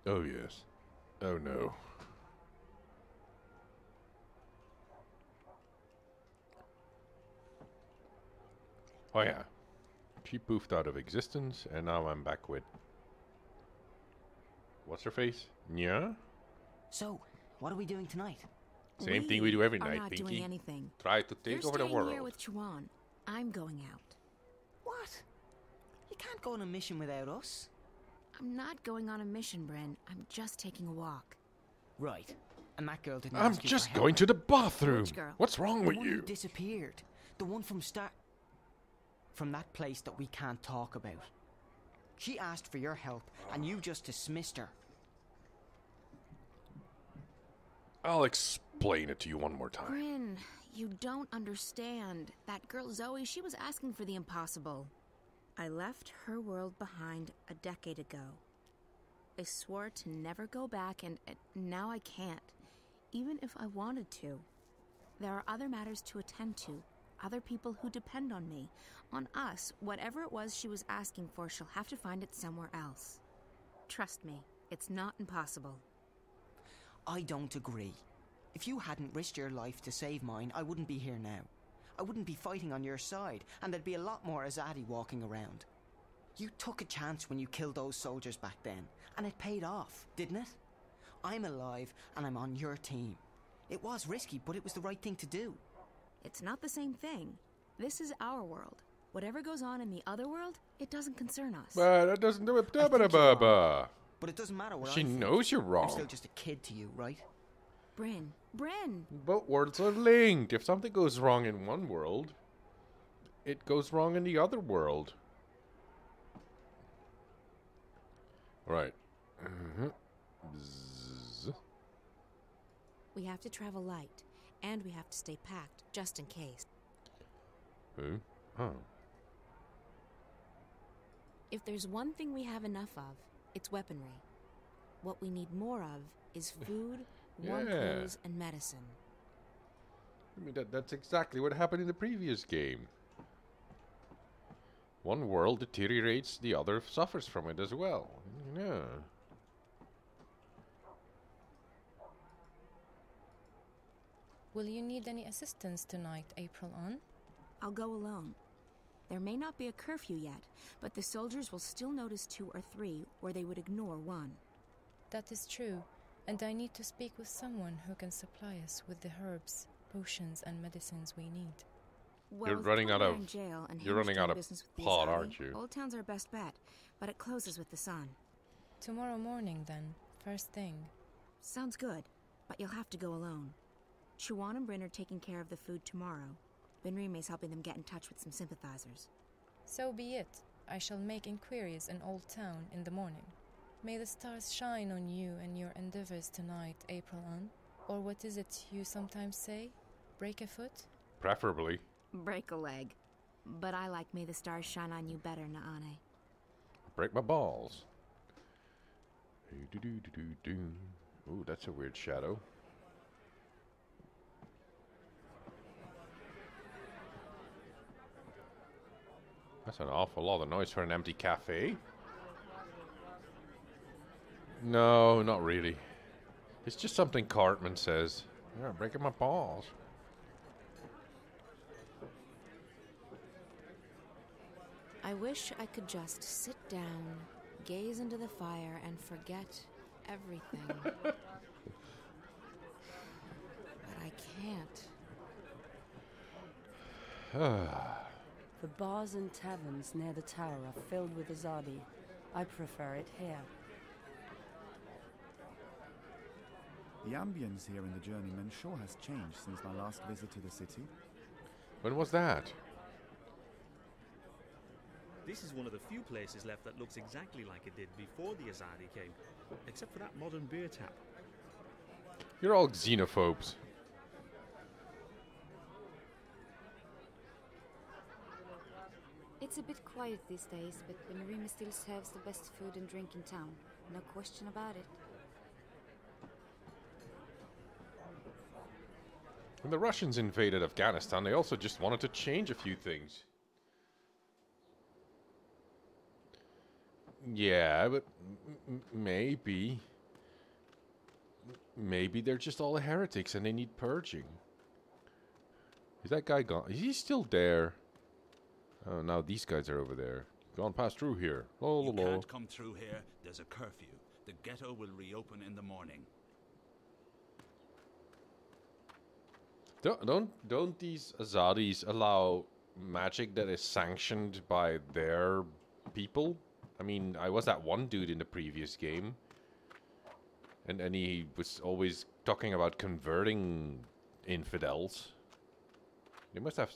Oh, yes. Oh, no. Oh, yeah. She poofed out of existence, and now I'm back with... What's her face? Nya? So, what are we doing tonight? Same thing we do every night, not Pinky. doing anything. Try to take over the You're world. staying here with Chuan. I'm going out. What? You can't go on a mission without us. I'm not going on a mission, Bryn. I'm just taking a walk. Right. And that girl didn't I'm ask you just for help. going to the bathroom. Which girl? What's wrong The with one who you? disappeared. The one from from that place that we can't talk about. She asked for your help, and you just dismissed her. I'll explain it to you one more time. Bryn, you don't understand. That girl Zoe, she was asking for the impossible. I left her world behind a decade ago. I swore to never go back, and now I can't, even if I wanted to. There are other matters to attend to, other people who depend on me, on us. Whatever it was she was asking for, she'll have to find it somewhere else. Trust me, it's not impossible. I don't agree. If you hadn't risked your life to save mine, I wouldn't be here now. I wouldn't be fighting on your side, and there'd be a lot more Azadi walking around. You took a chance when you killed those soldiers back then, and it paid off, didn't it? I'm alive, and I'm on your team. It was risky, but it was the right thing to do. It's not the same thing. This is our world. Whatever goes on in the other world, it doesn't concern us. But that doesn't do it. I think you're wrong. Ba-ba-ba-ba. But it doesn't matter what She I think. knows you're I'm wrong. still just a kid to you, right? Bryn! But worlds are linked. If something goes wrong in one world, it goes wrong in the other world. Right. Bzzz. We have to travel light, and we have to stay packed, just in case. Who? Oh. If there's one thing we have enough of, it's weaponry. What we need more of is food, warm Yeah. clothes, and medicine. I mean, that's exactly what happened in the previous game. One world deteriorates, the other suffers from it as well. Yeah. Will you need any assistance tonight, April on? I'll go alone. There may not be a curfew yet, but the soldiers will still notice 2 or 3 where they would ignore 1. That is true, and I need to speak with someone who can supply us with the herbs, potions, and medicines we need. Well, You're with running out Claudia of- in jail and you're Hamish running doing out of business with the plot, Azadi, aren't you? Old Town's our best bet, but it closes with the sun. Tomorrow morning, then, first thing. Sounds good, but you'll have to go alone. Chuan and Bryn are taking care of the food tomorrow. Benrime's helping them get in touch with some sympathizers. So be it. I shall make inquiries in Old Town in the morning. May the stars shine on you and your endeavors tonight, April on. Or what is it you sometimes say? Break a foot? Preferably. Break a leg. But I like May the Stars Shine on You better, Naane. Break my balls. Ooh, that's a weird shadow. That's an awful lot of noise for an empty cafe. No, not really. It's just something Cartman says. Yeah, breaking my balls. I wish I could just sit down, gaze into the fire, and forget everything. But I can't. The bars and taverns near the tower are filled with Azadi. I prefer it here. The ambience here in the Journeyman sure has changed since my last visit to the city. When was that? This is one of the few places left that looks exactly like it did before the Azadi came, except for that modern beer tap. You're all xenophobes. It's a bit quiet these days, but Benrima still serves the best food and drink in town. No question about it. When the Russians invaded Afghanistan, they also just wanted to change a few things. Yeah, but maybe they're just all heretics and they need purging. Is that guy gone? Is he still there? Oh, now these guys are over there. Gone past through here. You can't come through here. There's a curfew. The ghetto will reopen in the morning. Don't these Azadis allow magic that is sanctioned by their people? I mean, I was that one dude in the previous game, and he was always talking about converting infidels. They must have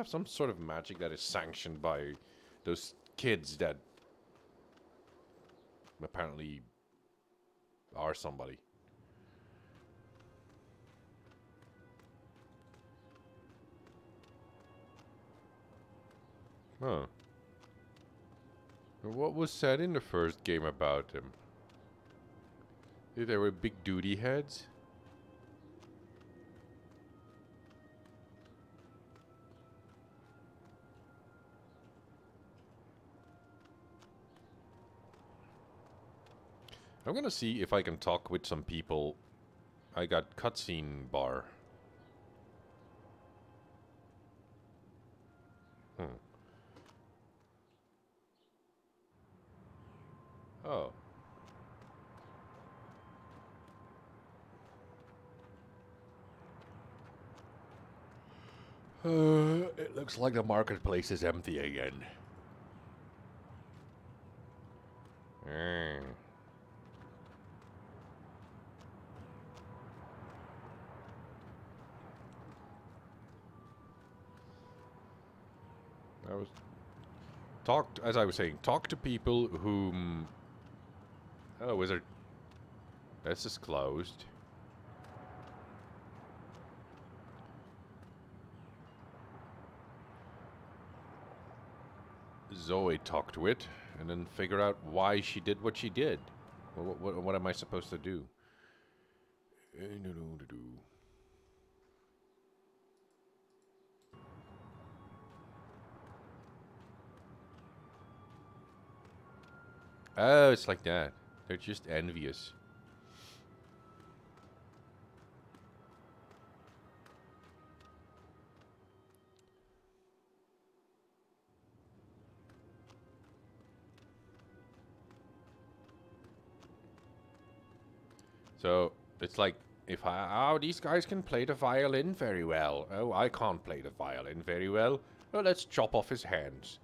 some sort of magic that is sanctioned by those kids that apparently are somebody. Huh. What was said in the first game about him? They were big duty heads? I'm gonna see if I can talk with some people. I got cutscene bar. Oh. It looks like the marketplace is empty again. As I was saying, talk to people whom... Oh, wizard. This is closed. Zoe talked with, and then figure out why she did what she did. What am I supposed to do? Oh, it's like that. They're just envious. So, it's like, oh, these guys can play the violin very well. Oh, I can't play the violin very well. Oh, let's chop off his hands.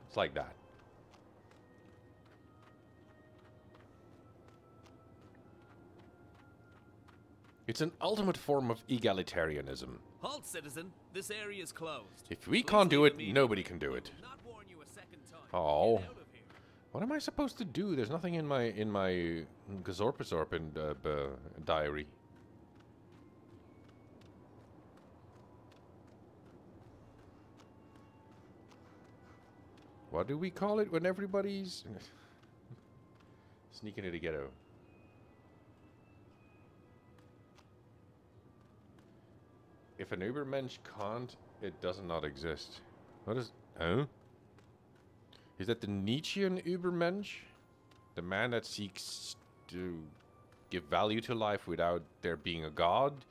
It's like that. It's an ultimate form of egalitarianism. Halt, citizen. This area is closed. If we can't do it, nobody can do it. Oh. What am I supposed to do? There's nothing in my Gazorpazorp diary. What do we call it when everybody's sneaking into the ghetto? If an Ubermensch can't, it does not exist. What is... Oh? Is that the Nietzschean Ubermensch? The man that seeks to give value to life without there being a god?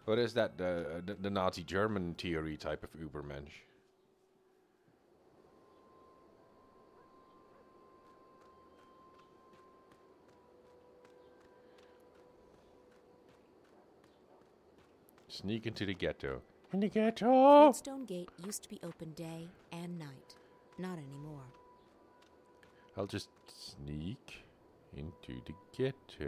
Or is that the Nazi German theory type of Ubermensch? Sneak into the ghetto. In the ghetto! Coldstone Gate used to be open day and night. Not anymore. I'll just sneak into the ghetto.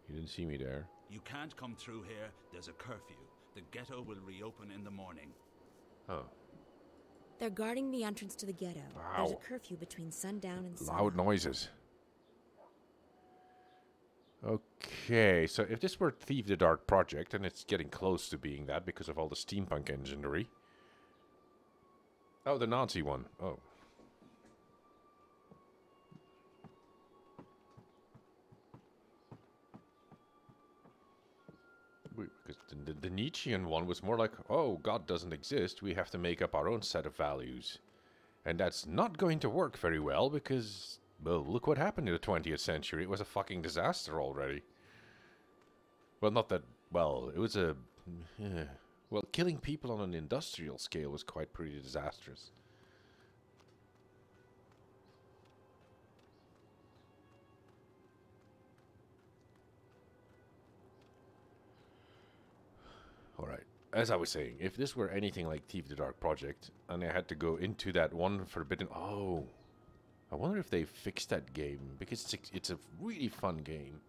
You didn't see me there. You can't come through here. There's a curfew. The ghetto will reopen in the morning. Oh. They're guarding the entrance to the ghetto. Wow. There's a curfew between sundown and sunrise. Loud noises. Okay, so if this were Thief the Dark Project, and it's getting close to being that because of all the steampunk enginery. Oh, the Nazi one. Oh. Because the Nietzschean one was more like, oh, God doesn't exist, we have to make up our own set of values. And that's not going to work very well because, well, look what happened in the 20th century. It was a fucking disaster already. Well, not that, well, it was a... well, killing people on an industrial scale was quite pretty disastrous. Alright, as I was saying, if this were anything like Thief the Dark Project, and I had to go into that one forbidden... Oh, I wonder if they fixed that game, because it's a really fun game.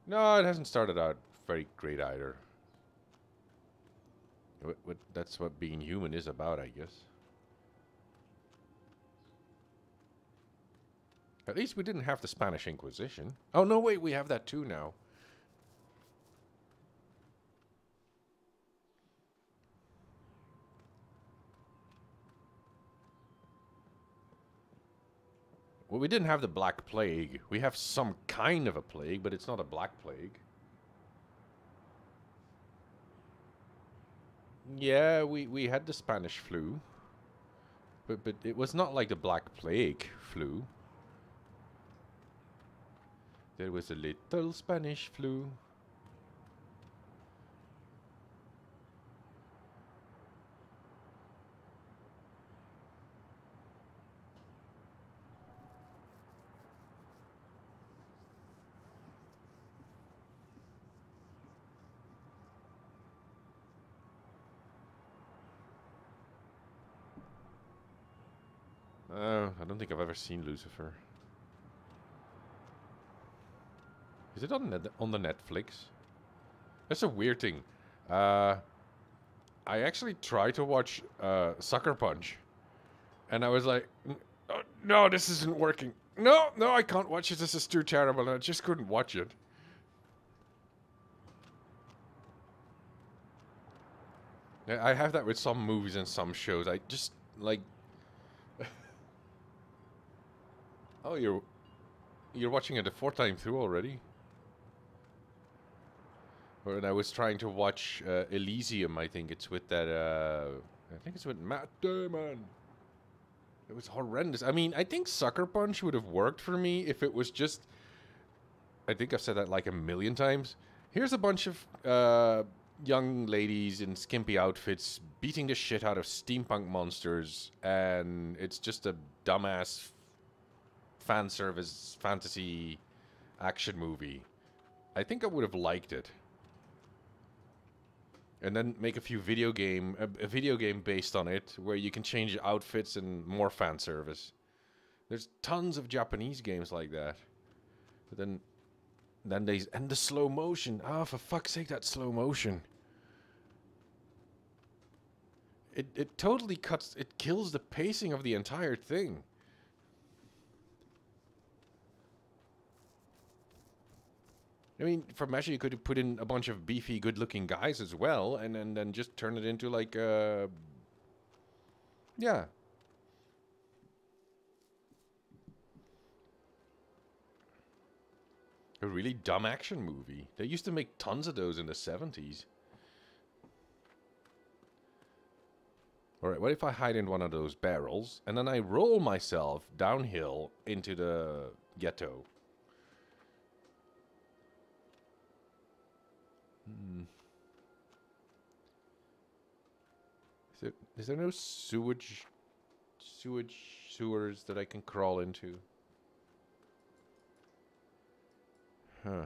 No, it hasn't started out very great either. That's what being human is about, I guess. At least we didn't have the Spanish Inquisition. Oh, no, wait, we have that too now. Well, we didn't have the Black Plague. We have some kind of a plague, but it's not a Black Plague. Yeah, we had the Spanish flu. But it was not like the Black Plague flu. There was a little Spanish flu. I don't think I've ever seen Lucifer. Is it on the Netflix? That's a weird thing. I actually tried to watch Sucker Punch, and I was like, no, this isn't working. No, I can't watch it. This is too terrible, and I just couldn't watch it. I have that with some movies and some shows. I just, like... Oh, you're watching it the fourth time through already? When I was trying to watch Elysium, I think it's with that, I think it's with Matt Damon. It was horrendous. I mean, I think Sucker Punch would have worked for me if it was just... I think I've said that like a million times. Here's a bunch of young ladies in skimpy outfits beating the shit out of steampunk monsters, and it's just a dumbass fan service fantasy action movie. I think I would have liked it. And then make a video game based on it, where you can change outfits and more fan service. There's tons of Japanese games like that. But then and the slow motion. Ah, for fuck's sake, that slow motion. It totally kills the pacing of the entire thing. I mean, for Measure, you could have put in a bunch of beefy, good-looking guys as well, and then just turn it into, like, yeah. A really dumb action movie. They used to make tons of those in the 70s. Alright, what if I hide in one of those barrels, and then I roll myself downhill into the ghetto? Is there no sewers that I can crawl into? Huh.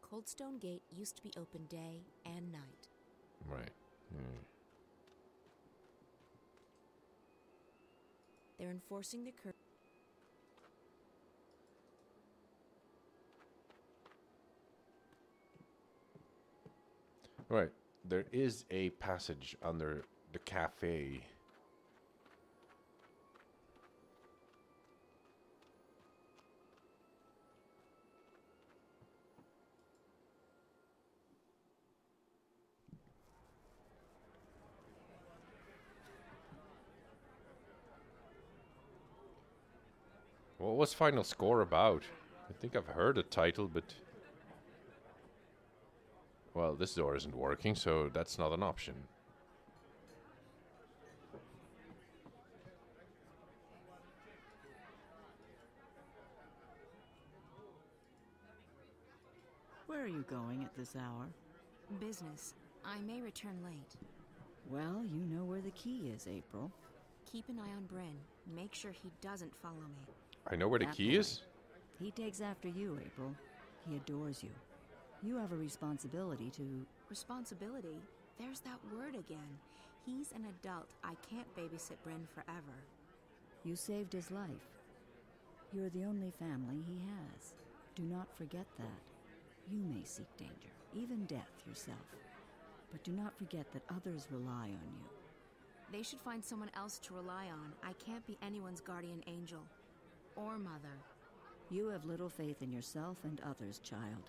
Coldstone Gate used to be open day and night. Right. They're enforcing the curfew. Right. There is a passage under the cafe. What was Final Score about? I think I've heard a title, but... Well, this door isn't working, so that's not an option. Where are you going at this hour? Business. I may return late. Well, you know where the key is, April. Keep an eye on Bryn. Make sure he doesn't follow me. I know where the key is? He takes after you, April. He adores you. You have a responsibility to... Responsibility? There's that word again. He's an adult. I can't babysit Bryn forever. You saved his life. You're the only family he has. Do not forget that. You may seek danger, even death yourself. But do not forget that others rely on you. They should find someone else to rely on. I can't be anyone's guardian angel. Or mother. You have little faith in yourself and others, child.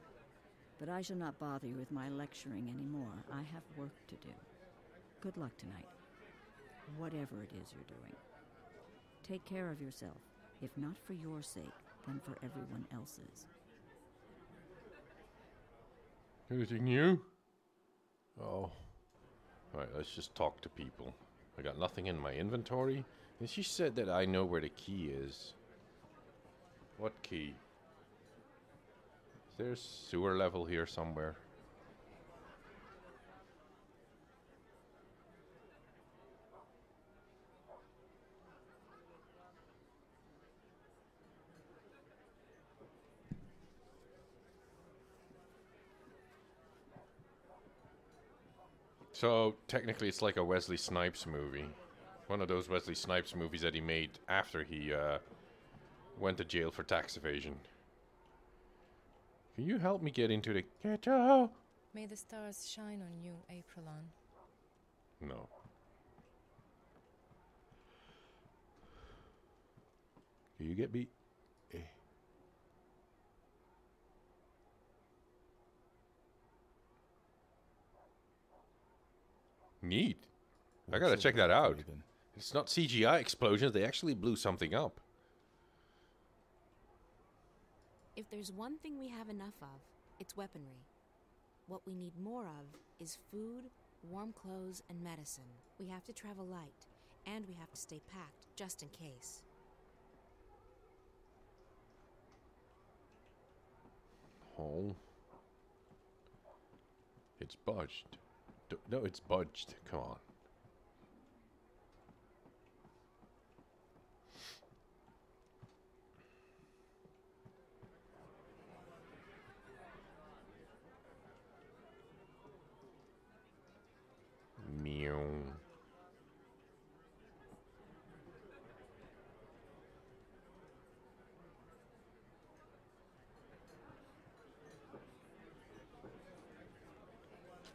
But I shall not bother you with my lecturing anymore. I have work to do. Good luck tonight. Whatever it is you're doing. Take care of yourself. If not for your sake, then for everyone else's. Anything new? Oh. Alright, let's just talk to people. I got nothing in my inventory. And she said that I know where the key is. What key? Is there a sewer level here somewhere? So, technically it's like a Wesley Snipes movie. One of those Wesley Snipes movies that he made after he went to jail for tax evasion. Can you help me get into the ghetto? May the stars shine on you, Aprilon. No. Can you get me? Neat. I gotta check that out. It's not CGI explosions, they actually blew something up. If there's one thing we have enough of, it's weaponry. What we need more of is food, warm clothes, and medicine. We have to travel light, and we have to stay packed, just in case. Oh. It's budged. No, it's budged. Come on. Meow.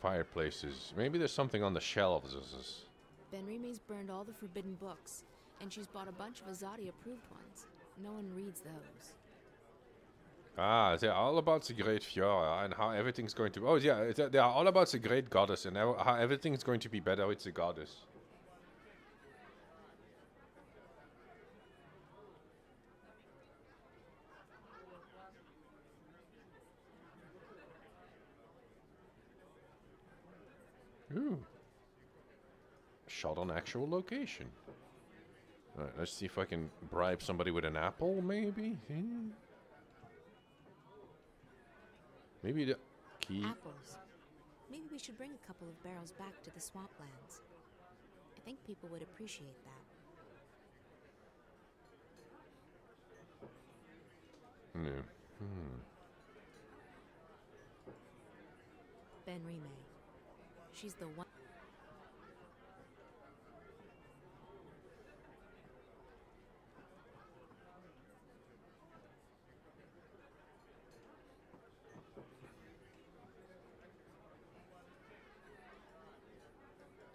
Fireplaces. Maybe there's something on the shelves. Benrime's burned all the forbidden books, and she's bought a bunch of Azadi-approved ones. No one reads those. Ah, they're all about the Great Fiora and how everything's going to... Oh, yeah, they are all about the Great Goddess and how everything's going to be better with the Goddess. Ooh. Shot on actual location. Alright, let's see if I can bribe somebody with an apple, maybe? Maybe the key... Apples. Maybe we should bring a couple of barrels back to the swamplands. I think people would appreciate that. No. Benrime. She's the one...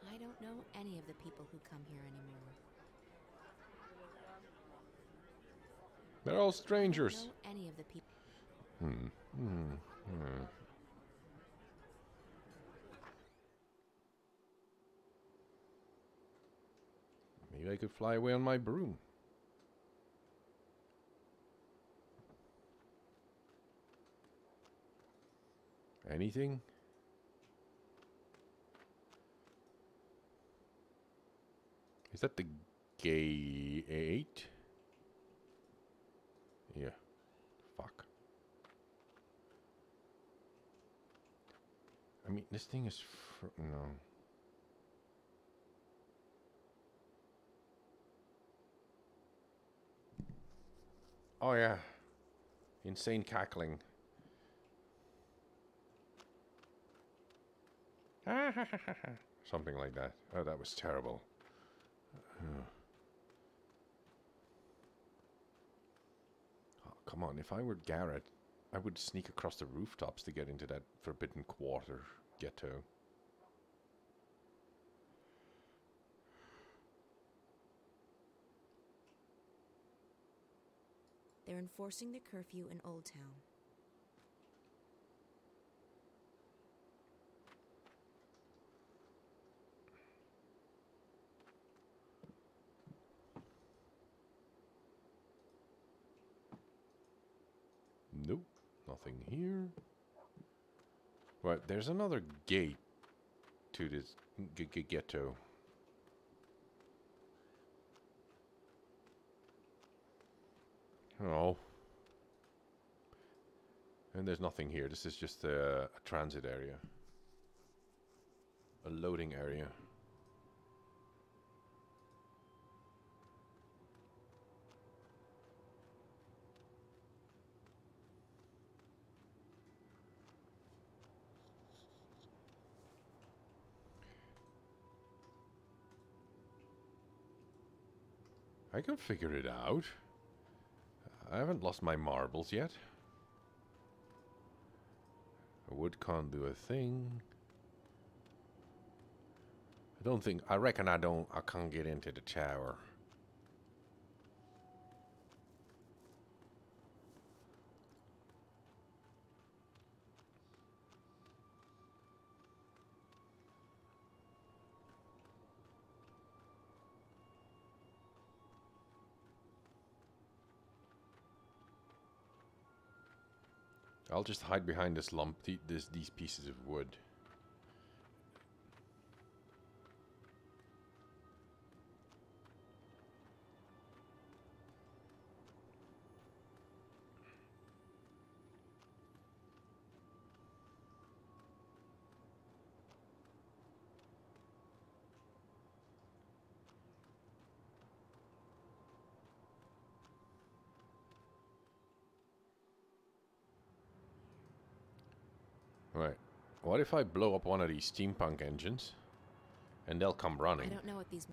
I don't know any of the people who come here anymore. They're all strangers. I don't know any of the people... Maybe I could fly away on my broom. Anything? Is that the gate? Yeah. Fuck. I mean, this thing is no. Oh yeah. Insane cackling. Something like that. Oh, that was terrible. Oh, come on, if I were Garrett, I would sneak across the rooftops to get into that Forbidden Quarter ghetto. They're enforcing the curfew in Old Town. Nope, nothing here. Right, there's another gate to this ghetto. Oh. And there's nothing here. This is just a transit area. A loading area. I can figure it out. I haven't lost my marbles yet. A wood can't do a thing. I reckon I can't get into the tower. I'll just hide behind this lump, these pieces of wood. Right. What if I blow up one of these steampunk engines? And they'll come running. I don't know what these...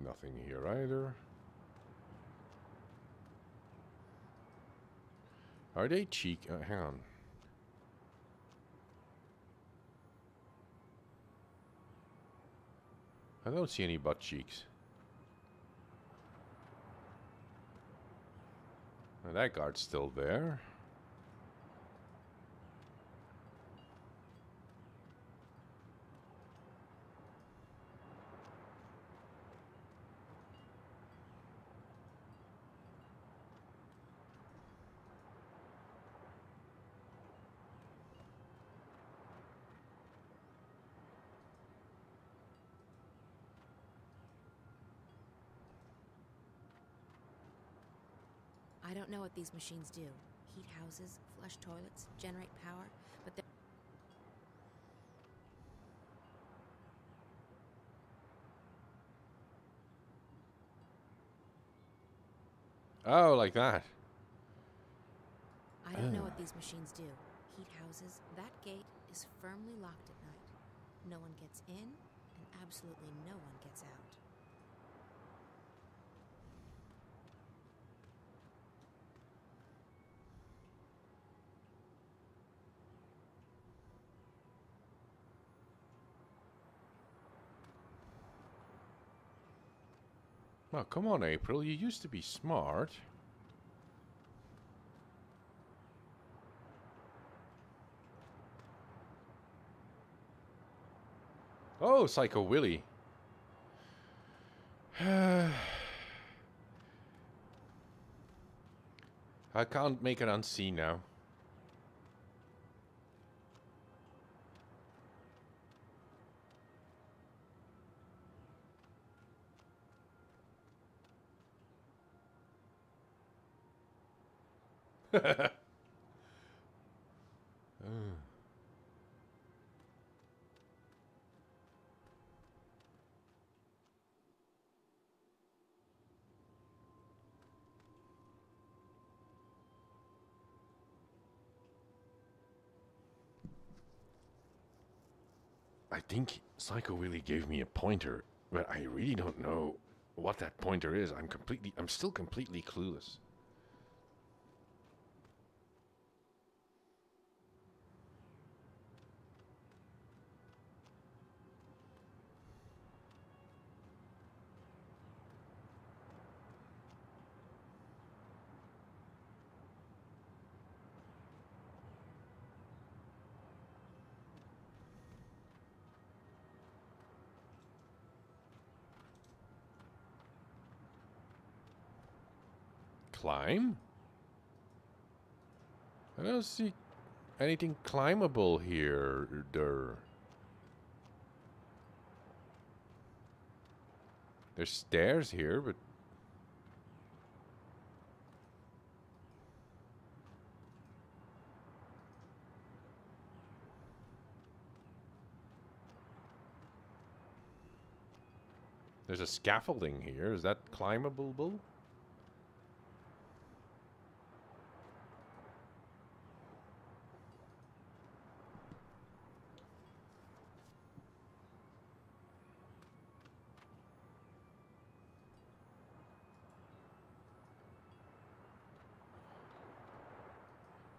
Nothing here either. Are they cheek? Hang on. I don't see any butt cheeks. Now that guard's still there. I don't know what these machines do. Heat houses, flush toilets, generate power, but they're... Oh, like that. I don't know what these machines do. Heat houses, that gate is firmly locked at night. No one gets in, and absolutely no one gets out. Well, come on, April. You used to be smart. Oh, Psycho Willie. I can't make it unseen now. I think Psycho Willie gave me a pointer, but I really don't know what that pointer is. I'm still completely clueless. Climb? I don't see anything climbable here. There's stairs here, but... There's a scaffolding here. Is that climbable?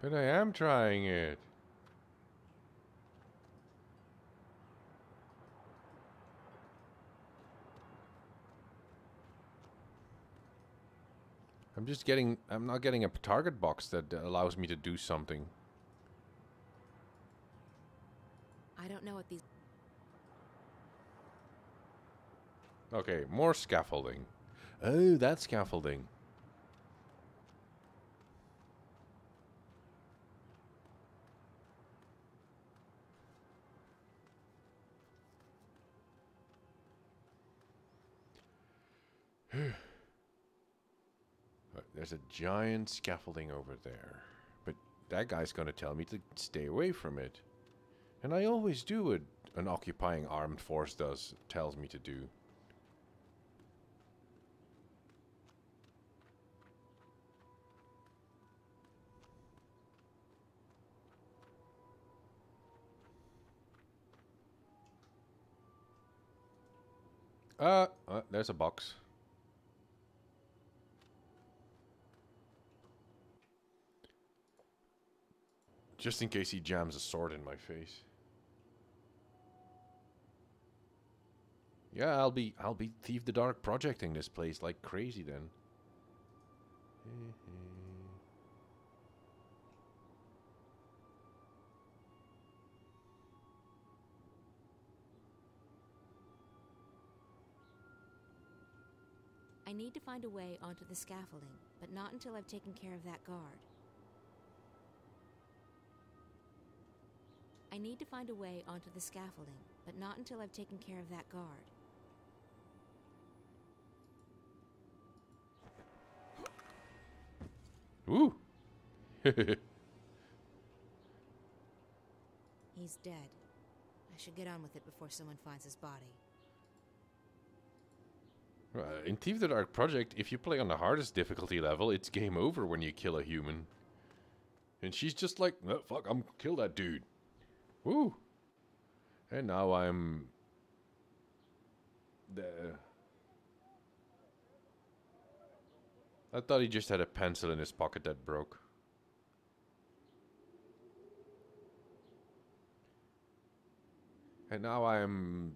But I am trying it. I'm not getting a target box that allows me to do something. I don't know what these... Okay, more scaffolding. Oh, that's scaffolding. There's a giant scaffolding over there. But that guy's going to tell me to stay away from it. And I always do what an occupying armed force tells me to do. There's a box. Just in case he jams a sword in my face. Yeah, I'll be Thief the Dark projecting this place like crazy then. I need to find a way onto the scaffolding, but not until I've taken care of that guard. I need to find a way onto the scaffolding, but not until I've taken care of that guard. Ooh! He's dead. I should get on with it before someone finds his body. In Thief the Dark Project, if you play on the hardest difficulty level, it's game over when you kill a human. And she's just like, oh, fuck, I'm kill that dude. Woo! And now I'm... I thought he just had a pencil in his pocket that broke. And now I'm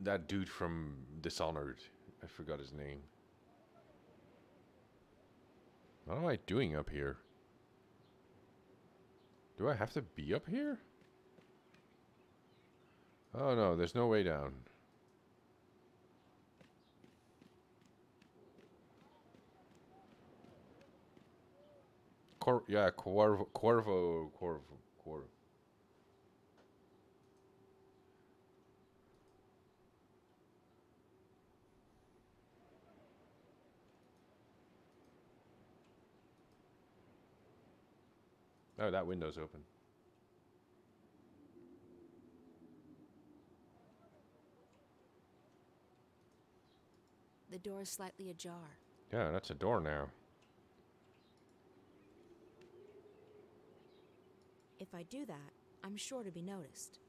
that dude from Dishonored. I forgot his name. What am I doing up here? Do I have to be up here? Oh no, there's no way down. Corvo. Oh, that window's open. The door is slightly ajar. Yeah, that's a door now. If I do that, I'm sure to be noticed.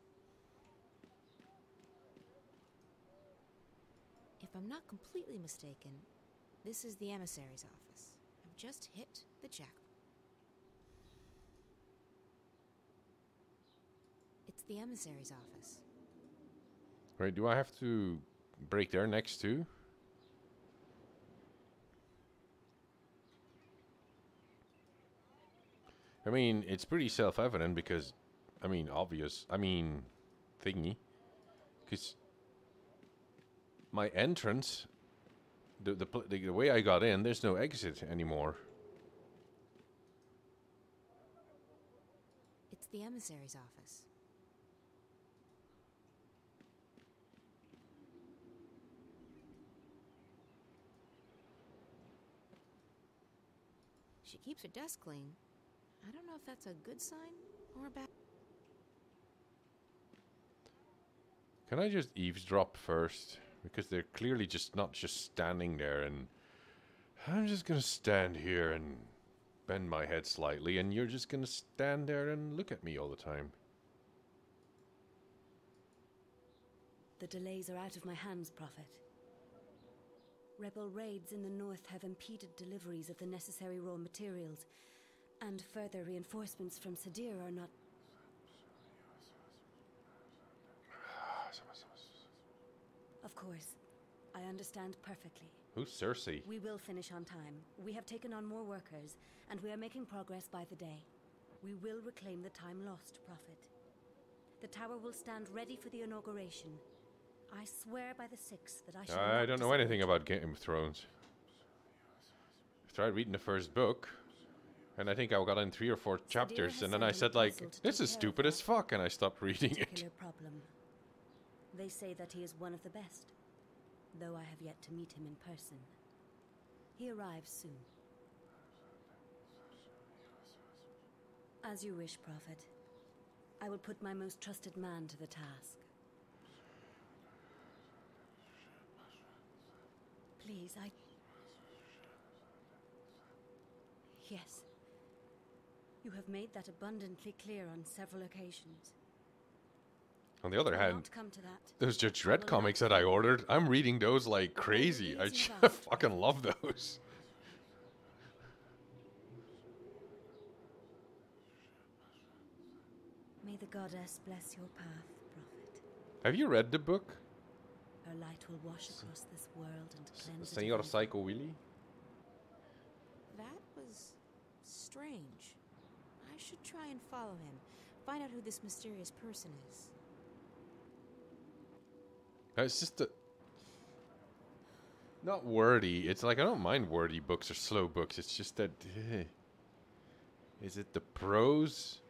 If I'm not completely mistaken, this is the emissary's office. I've just hit the jackpot. It's the emissary's office. Right, do I have to break their necks too? I mean, it's pretty self-evident because, I mean, obvious. I mean, thingy. Because my entrance, the way I got in, there's no exit anymore. It's the emissary's office. She keeps her desk clean. I don't know if that's a good sign or a bad. Can I just eavesdrop first? Because they're clearly just not just standing there, and I'm just gonna stand here and bend my head slightly, and you're just gonna stand there and look at me all the time. The delays are out of my hands, Prophet. Rebel raids in the north have impeded deliveries of the necessary raw materials, and further reinforcements from Sadir are not... Of course, I understand perfectly. Who's Cersei? We will finish on time. We have taken on more workers, and we are making progress by the day. We will reclaim the time lost, Prophet. The tower will stand ready for the inauguration. I swear by the Six that I shall I don't know anything about Game of Thrones. I tried reading the first book, and I think I got in 3 or 4 chapters, and then I said, like, this is stupid as fuck, and I stopped reading it. Problem. They say that he is one of the best, though I have yet to meet him in person. He arrives soon. As you wish, Prophet. I will put my most trusted man to the task. Please, Yes. You have made that abundantly clear on several occasions. On the other hand, come to that. those Judge Dredd comics that I ordered, I'm reading those like crazy. I fucking love those. May the goddess bless your path, Prophet. Have you read the book? Her light will wash across this world and cleanse it. Senor Psycho Willy? That was strange. I should try and follow him. Find out who this mysterious person is. It's just not wordy. It's like, I don't mind wordy books or slow books. It's just that... is it the prose?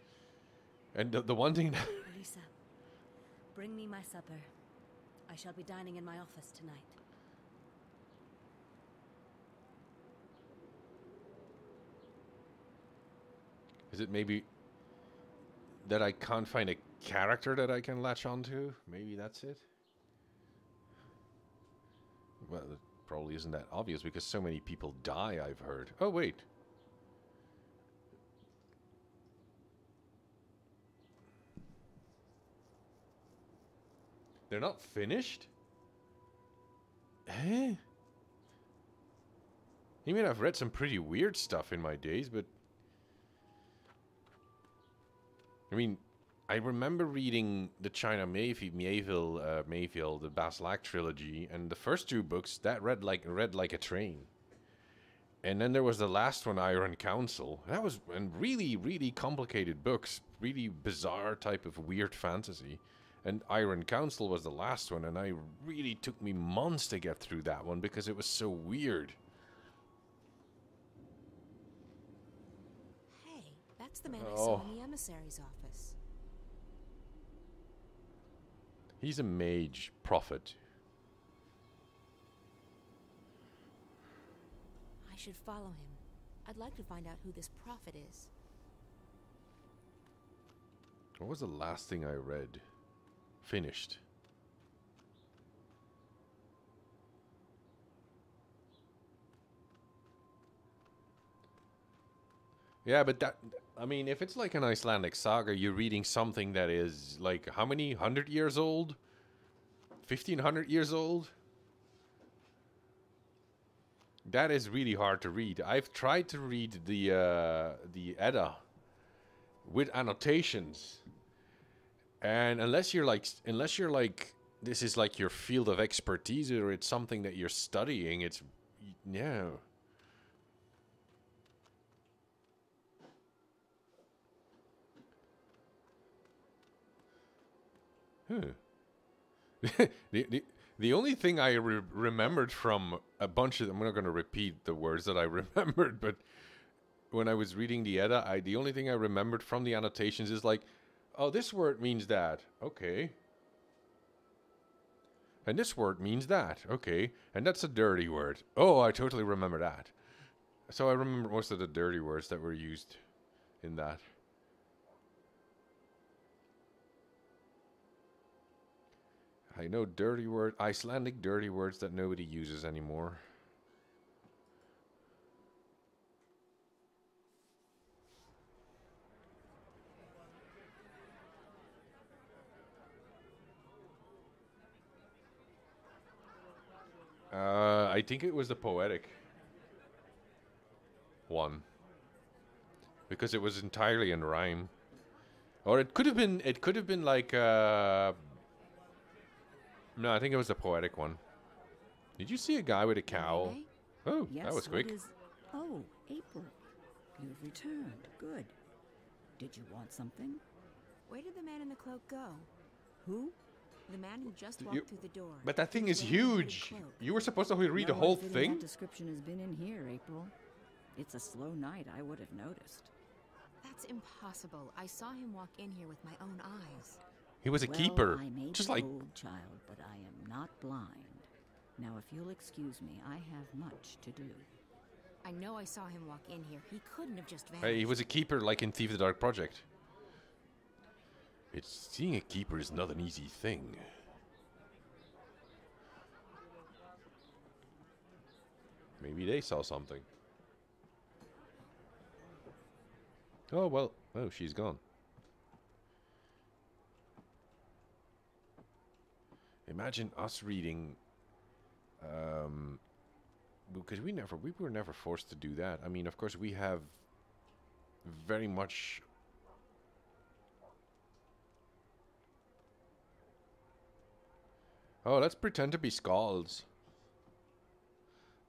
And the one thing... Lisa, bring me my supper. I shall be dining in my office tonight. Is it maybe that I can't find a character that I can latch onto? Maybe that's it? Well, it probably isn't that obvious because so many people die, I've heard. Oh, wait. They're not finished? Eh? I mean, I've read some pretty weird stuff in my days, but... I mean, I remember reading the China Mayfield, the Baslack trilogy, and the first two books, that read like a train. And then there was the last one, Iron Council. That was really, really complicated books. Really bizarre type of weird fantasy. And Iron Council was the last one, and I really took me months to get through that one because it was so weird. Hey, that's the man I saw in the emissary's office. He's a mage prophet. I should follow him. I'd like to find out who this prophet is. What was the last thing I read? Finished. Yeah, but that... I mean, if it's like an Icelandic saga, you're reading something that is like, how many? 100 years old? 1,500 years old? That is really hard to read. I've tried to read the Edda with annotations, and unless you're like, this is like your field of expertise or it's something that you're studying, it's yeah. The only thing I remembered from a bunch of... I'm not going to repeat the words that I remembered, but when I was reading the Edda, the only thing I remembered from the annotations is like, oh, this word means that. Okay. And this word means that. Okay. And that's a dirty word. Oh, I totally remember that. So I remember most of the dirty words that were used in that. I know Icelandic dirty words that nobody uses anymore. I think it was the poetic one. Because it was entirely in rhyme. Or it could have been like no, I think it was the poetic one. Did you see a guy with a cowl? Oh, yes, that was quick. Oh, April. You've returned. Good. Did you want something? Where did the man in the cloak go? Who? The man who just walked through the door. But that thing is huge. You were supposed to read the whole thing? That description has been in here, April. It's a slow night, I would have noticed. That's impossible. I saw him walk in here with my own eyes. He was a keeper, I may just be like... old, child, but I am not blind. Now, if you'll excuse me, I have much to do. I know I saw him walk in here. He couldn't have just vanished. Hey, he was a keeper like in Thief the Dark Project. Seeing a keeper is not an easy thing. Maybe they saw something. Oh, well. Oh, she's gone. Imagine us reading, because we were never forced to do that. I mean, of course, we have very much. Oh, let's pretend to be skalds.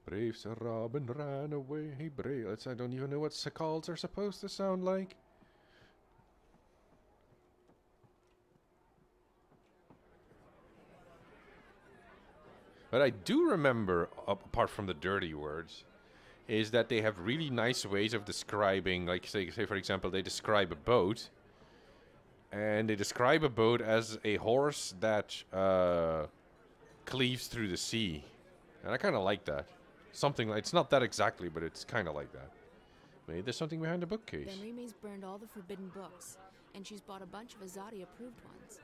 Brave Sir Robin ran away. Hey, brave. I don't even know what skalds are supposed to sound like. But I do remember, apart from the dirty words, is that they have really nice ways of describing, like say for example, they describe a boat, and they describe a boat as a horse that cleaves through the sea, and I kind of like that. Something like, it's not that exactly, but it's kind of like that. Maybe there's something behind the bookcase. Benrime's burned all the forbidden books, and she's bought a bunch of Azadi-approved ones.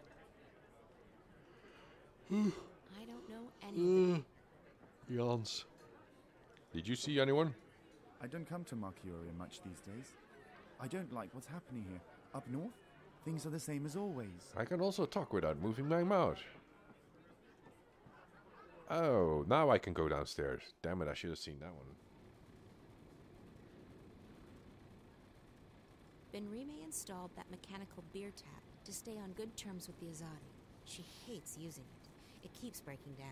I don't know anything. Yawns. Did you see anyone? I don't come to Marcuria much these days. I don't like what's happening here. Up north, things are the same as always. I can also talk without moving my mouth. Oh, now I can go downstairs. Damn it, I should have seen that one. Benrime installed that mechanical beer tap to stay on good terms with the Azadi. She hates using it. It keeps breaking down.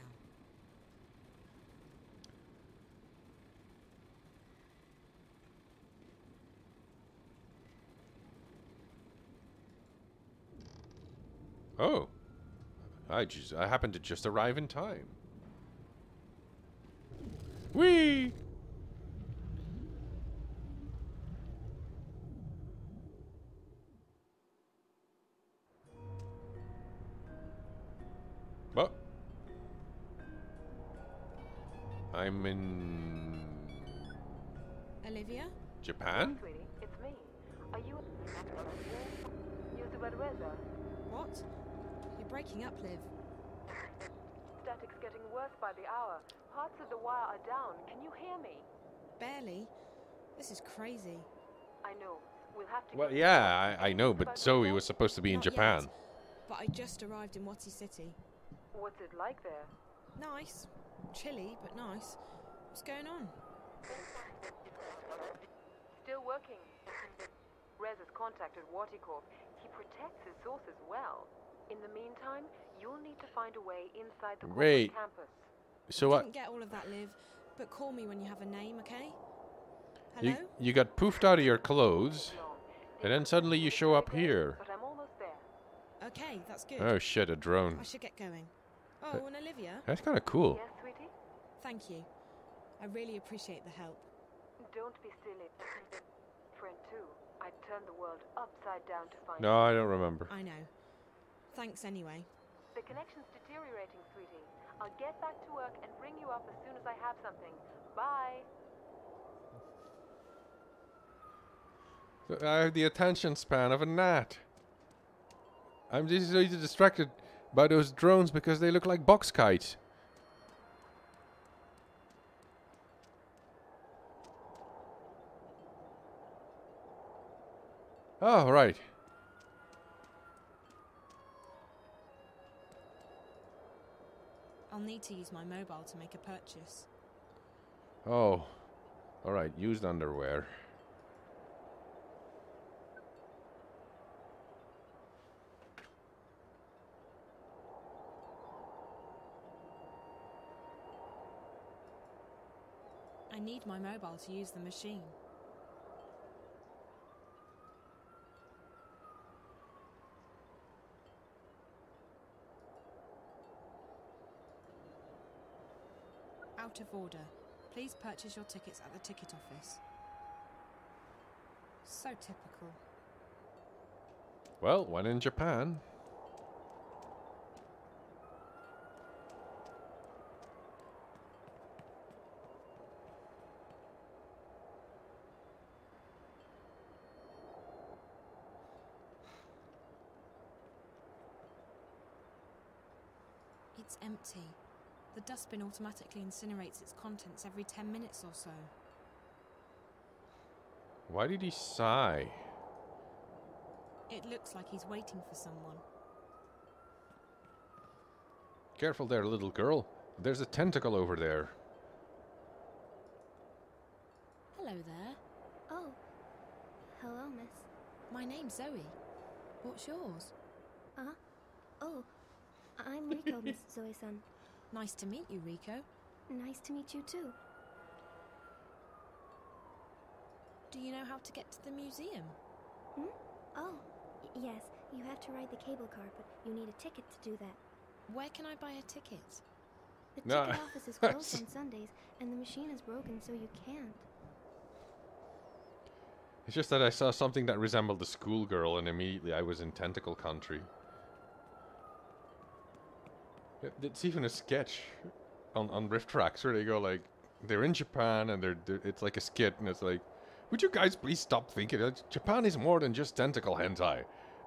Oh. I happened to just arrive in time. Whee! What? I'm in Olivia? Japan? Sweetie, it's me. Are you use the red razor? What? You're breaking up, Liv. Static's getting worse by the hour. Parts of the wire are down. Can you hear me? Barely. This is crazy. I know. We'll have to. Well, yeah, I know, but Zoe was supposed to be in Not Japan. yet, but I just arrived in Wati City. What's it like there? Nice. Chilly, but nice. What's going on? Still working. Rez has contacted Waticorp. He protects his sources well. In the meantime, you'll need to find a way inside the corporate campus. So I what? didn't get all of that, Liv, but call me when you have a name, okay? Hello? You got poofed out of your clothes, and then suddenly you show up here. But I'm almost there. Okay, that's good. Oh shit, a drone. I should get going. Oh, and Olivia? That's kind of cool. Yes, sweetie? Thank you. I really appreciate the help. Don't be silly. Friend too. I'd turn the world upside down to find No, I don't remember. I know. Thanks anyway. The connection's deteriorating, sweetie. I'll get back to work and bring you up as soon as I have something. Bye. I have the attention span of a gnat. I'm just so distracted by those drones because they look like box kites. Oh, right. I'll need to use my mobile to make a purchase. Oh, alright, used underwear. I need my mobile to use the machine. Out of order. Please purchase your tickets at the ticket office. So typical. Well, when in Japan. It's empty. The dustbin automatically incinerates its contents every 10 minutes or so. Why did he sigh? It looks like he's waiting for someone. Careful there, little girl. There's a tentacle over there. Hello there. Oh. Hello, miss. My name's Zoe. What's yours? Oh. I'm Rico, Miss Zoe-san. Nice to meet you, Rico. Nice to meet you, too. Do you know how to get to the museum? Oh, yes. You have to ride the cable car, but you need a ticket to do that. Where can I buy a ticket? The ticket office is closed on Sundays, and the machine is broken, so you can't. It's just that I saw something that resembled a schoolgirl, and immediately I was in tentacle country. It's even a sketch on Rift Tracks where they go like, they're in Japan and it's like a skit, and it's like, would you guys please stop thinking that Japan is more than just tentacle hentai?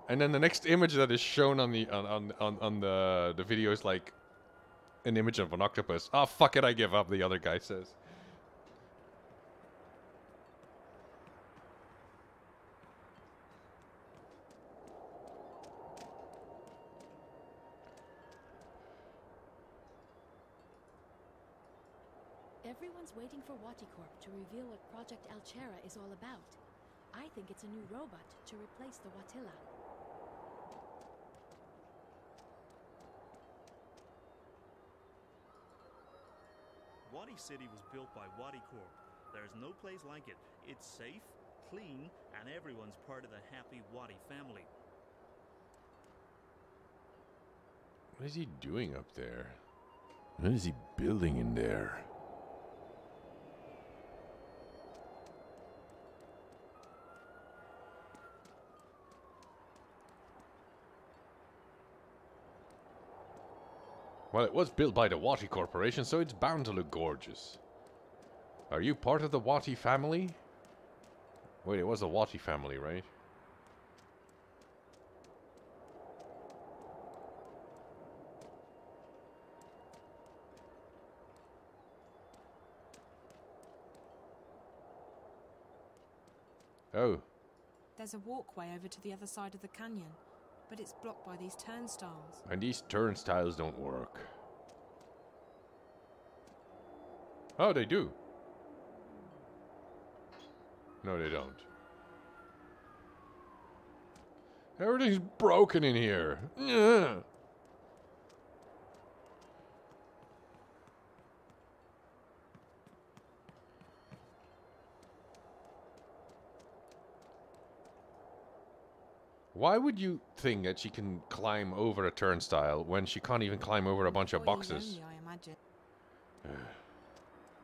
And then the next image that is shown on the video is like an image of an octopus. Oh fuck it, I give up, the other guy says. Everyone's waiting for Waticorp to reveal what Project Alchera is all about. I think it's a new robot to replace the Watilla. Wati City was built by Waticorp. There's no place like it. It's safe, clean, and everyone's part of the happy Wati family. What is he doing up there? What is he building in there? Well, it was built by the Wati Corporation, so it's bound to look gorgeous. Are you part of the Wati family? Wait, it was the Wati family, right? Oh. There's a walkway over to the other side of the canyon, but it's blocked by these turnstiles. And these turnstiles don't work. Oh, they do. No, they don't. Everything's broken in here. Ugh. Why would you think that she can climb over a turnstile when she can't even climb over a bunch of boxes? Only, I imagine.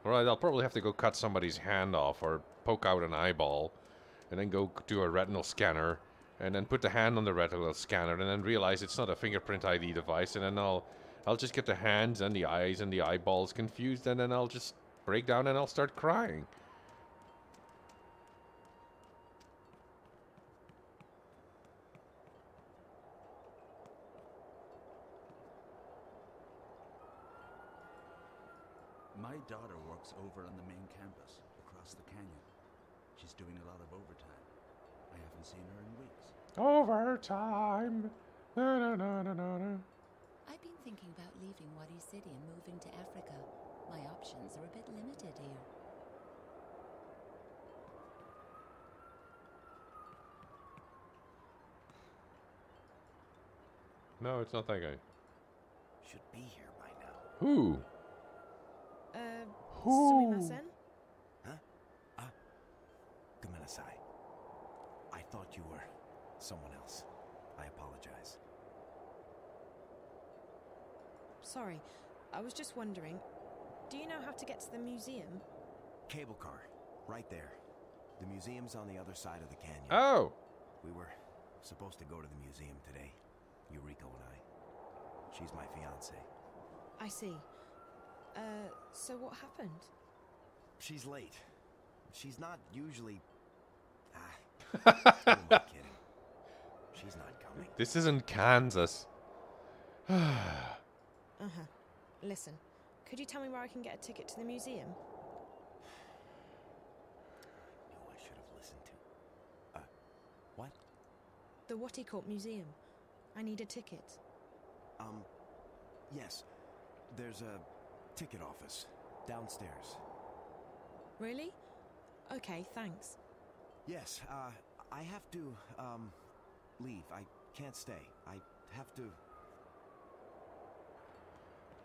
Alright, I'll probably have to go cut somebody's hand off or poke out an eyeball and then go do a retinal scanner and then put the hand on the retinal scanner and then realize it's not a fingerprint ID device, and then I'll just get the hands and the eyes and the eyeballs confused, and then I'll just break down and I'll start crying. My daughter works over on the main campus, across the canyon. She's doing a lot of overtime. I haven't seen her in weeks. Overtime. Na, na, na, na, na, na. I've been thinking about leaving Wadi City and moving to Africa. My options are a bit limited here. No, it's not that guy. Should be here by now. Who? Sumimasen? Huh? Gomenasai. I thought you were someone else. I apologize. Sorry, I was just wondering, do you know how to get to the museum? Cable car, right there. The museum's on the other side of the canyon. Oh! We were supposed to go to the museum today, Yuriko and I. She's my fiancée. I see. So what happened? She's late. She's not usually... who am I kidding? She's not coming. This isn't Kansas. Listen, could you tell me where I can get a ticket to the museum? Knew I should have listened to. What? The Waticorp Museum. I need a ticket. Yes. There's a ticket office downstairs. Really? Okay, thanks. Yes, I have to, leave. I can't stay. I have to...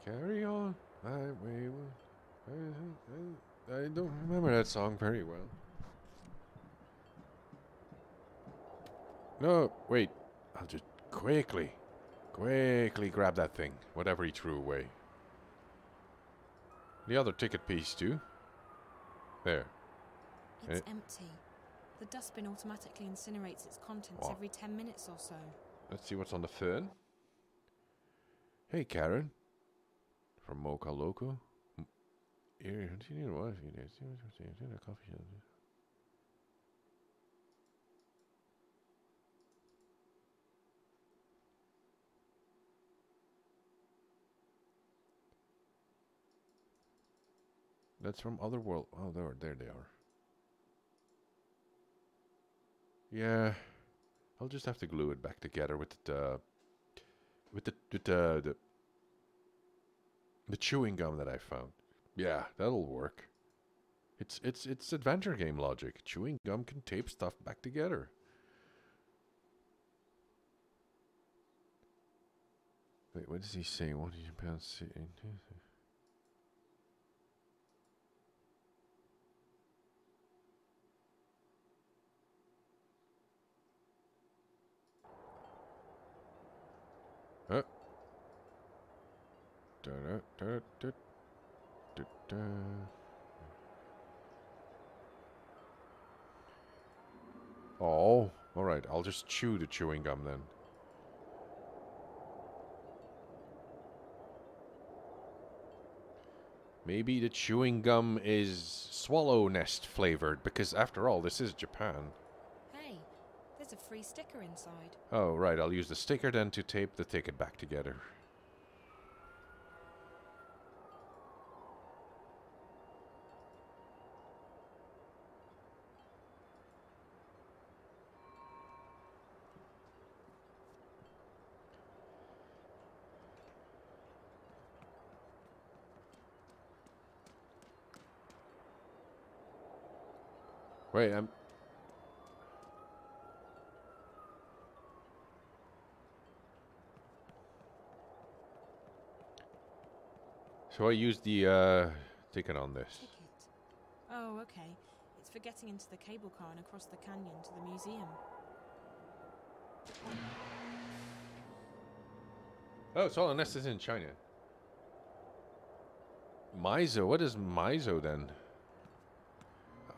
Carry on, my wayward. I don't remember that song very well. No, wait. I'll just quickly grab that thing. Whatever he threw away. The other ticket piece too. There. It's empty. The dustbin automatically incinerates its contents every 10 minutes or so. Let's see what's on the phone. Hey, Karen. From Mocha Loco. Here, do you need a wife? Coffee shop. That's from Otherworld. Oh, there they are. Yeah, I'll just have to glue it back together with the chewing gum that I found. Yeah, that'll work. It's adventure game logic. Chewing gum can tape stuff back together. Wait, what does he say? What did you pass? Oh, alright, I'll just chew the chewing gum then. Maybe the chewing gum is swallow nest flavored, because after all, this is Japan. Hey, there's a free sticker inside. Oh, right, I'll use the sticker then to tape the ticket back together. Wait, So I use the ticket on this. Ticket. Oh, okay. It's for getting into the cable car and across the canyon to the museum. Oh, Swallow Nest is in China. Mizo, what is Mizo then?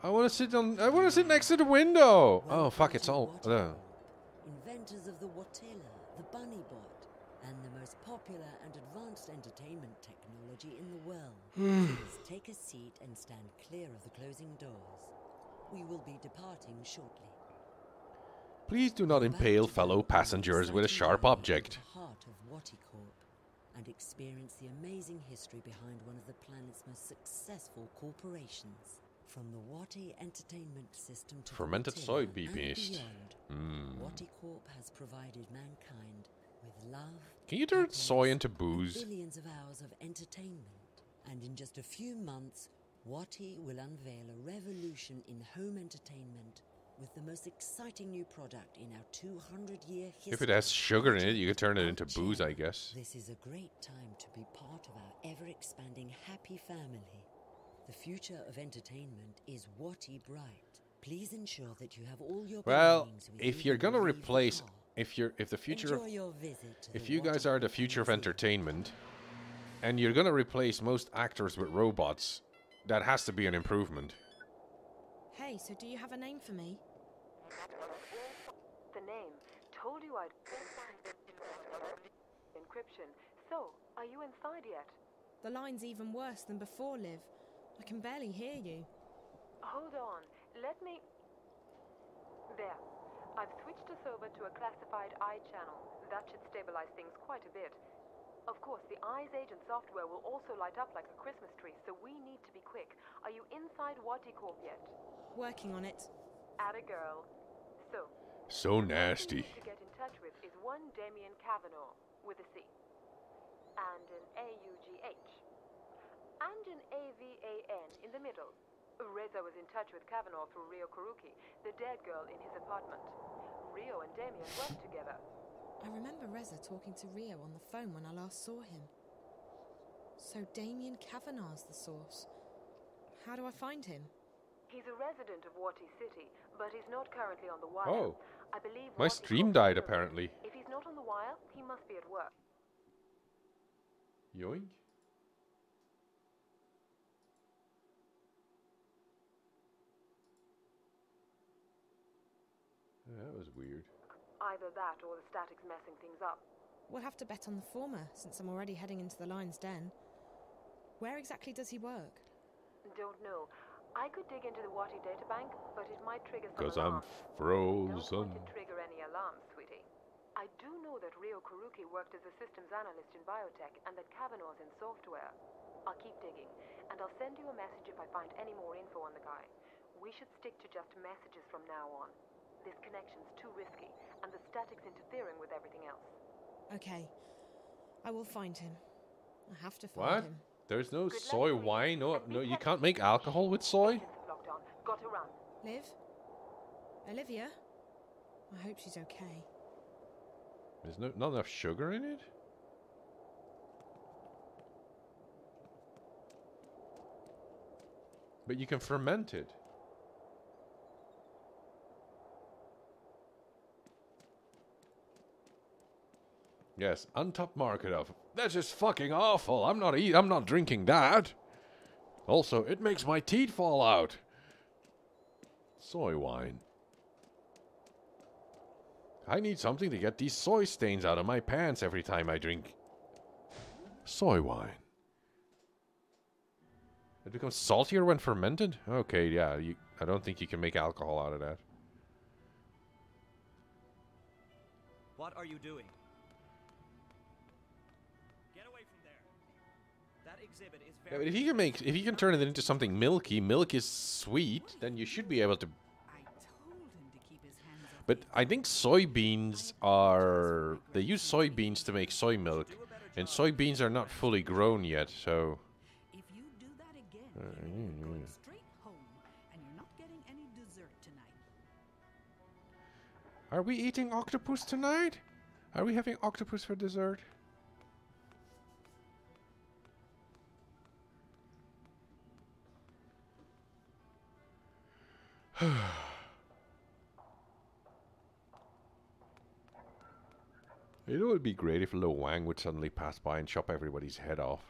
I want to sit next to the window. Oh fuck, it's all. Inventors of the Watela, the Bunny Bot, and the most popular and advanced entertainment technology in the world. Please take a seat and stand clear of the closing doors. We will be departing shortly. Please do not impale fellow passengers with a sharp object. Heart of Waticorp, and experience the amazing history behind one of the planet's most successful corporations. From the Wati entertainment system to fermented soy bean paste. Waticorp has provided mankind with love. Can you turn soy into booze? Billions of hours of entertainment. And in just a few months, Wati will unveil a revolution in home entertainment with the most exciting new product in our 200-year history. If it has sugar in it, you could turn it into booze, I guess. This is a great time to be part of our ever-expanding happy family. The future of entertainment is Wati Bright. Please ensure that you have all your belongings with you. If you're gonna replace, if the future of, if you guys are the future of entertainment, and you're gonna replace most actors with robots, that has to be an improvement. Hey, so do you have a name for me? The name. Told you I'd... Encryption. So, are you inside yet? The line's even worse than before, Liv. I can barely hear you. Hold on. Let me... There. I've switched us over to a classified eye channel. That should stabilize things quite a bit. Of course, the Eyes Agent software will also light up like a Christmas tree, so we need to be quick. Are you inside Waticorp yet? Working on it. Atta girl. So nasty. To get in touch with is one Damien Kavanaugh with a C, and an A-U-G-H, and an A-V-A-N in the middle. Reza was in touch with Kavanaugh through Rio Kuruki, the dead girl in his apartment. Rio and Damien worked together. I remember Reza talking to Rio on the phone when I last saw him. So Damien Kavanagh's the source. How do I find him? He's a resident of Wati City, but he's not currently on the wire. Oh. I believe My stream died, apparently. If he's not on the wire, he must be at work. Yoink. That was weird. Either that or the static's messing things up. We'll have to bet on the former, since I'm already heading into the Lion's Den. Where exactly does he work? Don't know. I could dig into the Wati databank, but it might trigger some Because I'm alarms. frozen. Don't want to trigger any alarms, sweetie. I do know that Rio Kuruki worked as a systems analyst in biotech and that Kavanaugh's in software. I'll keep digging, and I'll send you a message if I find any more info on the guy. We should stick to just messages from now on. This connection's too risky, and the static's interfering with everything else. Okay. I will find him. I have to find What? him. There's no soy wine. No, you can't make alcohol with soy. Got to run. Liv? Olivia? I hope she's okay. There's not enough sugar in it. But you can ferment it. Yes, untapped market of that's just fucking awful. I'm not drinking that. Also, it makes my teeth fall out. Soy wine. I need something to get these soy stains out of my pants every time I drink soy wine. It becomes saltier when fermented? Okay, yeah, I don't think you can make alcohol out of that. What are you doing? Get away from there. That exhibit is Yeah, very... but if you can turn it into something milky, milk is sweet, then you should be able to. But I think soybeans are... They use soybeans to make soy milk, and soybeans are not fully grown yet, so... If you do that again, you're going straight home, and you're not getting any dessert tonight. Are we eating octopus tonight? Are we having octopus for dessert? You know, it would be great if Lo Wang would suddenly pass by and chop everybody's head off.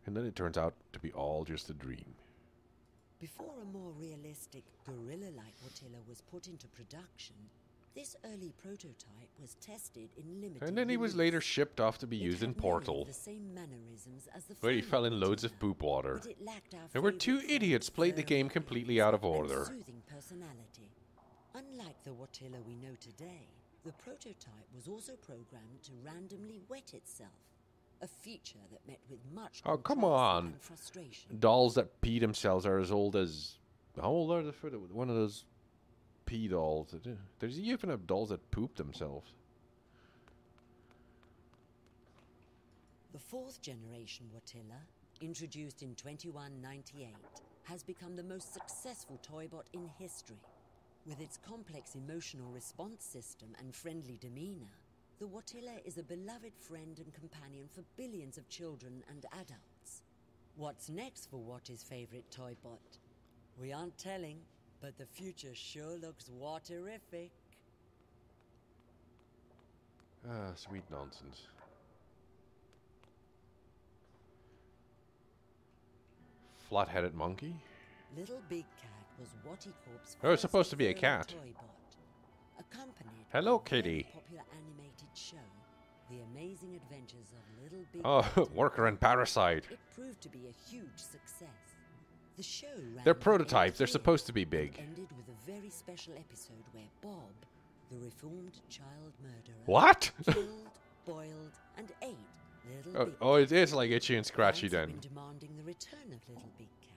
And then it turns out to be all just a dream. Before a more realistic, gorilla-like Watilla was put into production, this early prototype was tested in limited And then he was use. later shipped off to be It used had in many of Portal, the same mannerisms as the where he final fell in loads Watilla, of poop water. but it lacked our There were favourite two idiots played the game completely out of and order. soothing personality. Unlike the Watilla we know today, the prototype was also programmed to randomly wet itself, a feature that met with much Oh, come controversy on. and frustration. Dolls that pee themselves are as old as... How old are they for one of those pee dolls? There's even have dolls that poop themselves. The fourth generation Watilla, introduced in 2198, has become the most successful toybot in history. With its complex emotional response system and friendly demeanor, the Watilla is a beloved friend and companion for billions of children and adults. What's next for Watty's favorite toybot? We aren't telling, but the future sure looks Watterific. Ah, sweet nonsense. Flat-headed monkey? Little Big Cat was Watty Corp's Oh, it's supposed to be a first cat. toybot, accompanied Hello, by a very kitty. popular animated show, The Amazing Adventures of Little Big Oh, Cat. worker and parasite. It proved to be a huge success. The show ran They're for prototypes. 8 They're years supposed to be and big. ended with a very special episode where Bob, the reformed child murderer, What? killed, boiled, and ate Little Big Oh, it is like Itchy and Scratchy Fans have then. been demanding the return of Little Big Cat,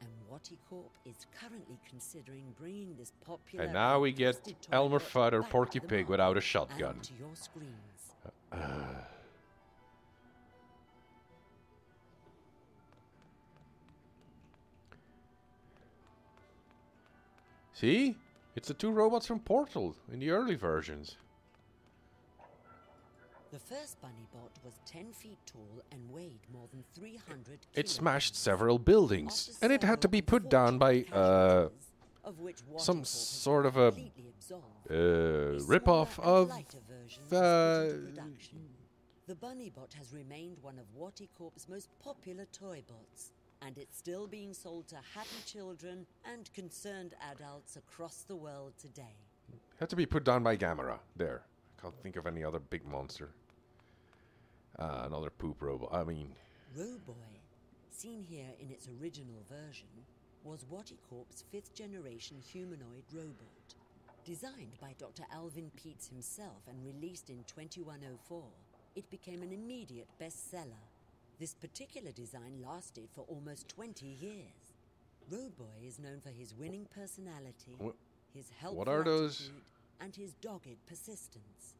and Watty Corp is currently considering bringing this popular And now we get trusted Elmer toybot Fudd or back Porky to the Pig market without a and shotgun. to your screens. See? It's the two robots from Portal in the early versions. The first Bunny Bot was 10 feet tall and weighed more than 300 It smashed several buildings, and it had to be put down by, of which Watty some Corp has sort of been a, completely absolved. rip-off of, Lighter version was put into production. The Bunny Bot has remained one of Watty Corp's most popular toybots, and it's still being sold to happy children and concerned adults across the world today. had to be put down by Gamera. There. I can't think of any other big monster. Another poop robot. I mean... Roboy, seen here in its original version, was Watty Corp's 5th generation humanoid robot. Designed by Dr. Alvin Peets himself and released in 2104, it became an immediate bestseller. This particular design lasted for almost 20 years. Roboy is known for his winning personality, his helpful What are those? attitude, and his dogged persistence.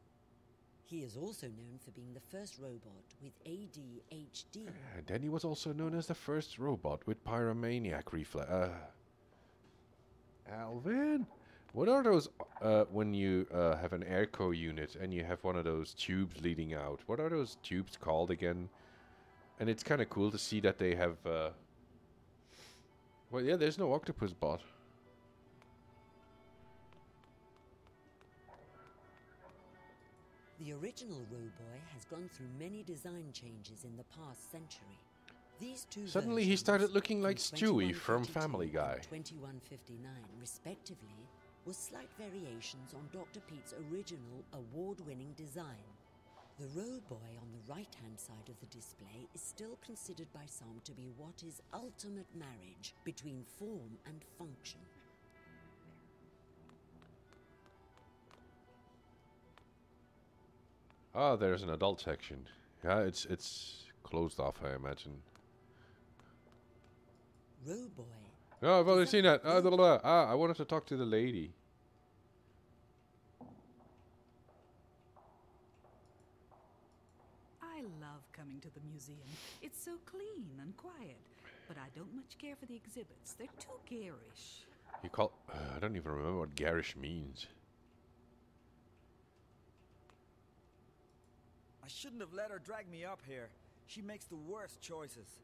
He is also known for being the first robot with ADHD. And then he was also known as the first robot with pyromaniac reflex. Alvin? What are those when you have an airco unit and you have one of those tubes leading out? What are those tubes called again? And it's kind of cool to see that they have... well, yeah, there's no octopus bot. The original Roboy has gone through many design changes in the past century. These two Suddenly he started looking like Stewie from Family Guy. 2159, respectively, were slight variations on Dr. Pete's original award-winning design. The Roboy on the right-hand side of the display is still considered by some to be what is ultimate marriage between form and function. Ah, there's an adult section. Yeah, it's closed off, I imagine. Roboy. No, I've already seen that. I wanted to talk to the lady. I love coming to the museum. It's so clean and quiet. But I don't much care for the exhibits. They're too garish. You call... I don't even remember what garish means. I shouldn't have let her drag me up here. She makes the worst choices.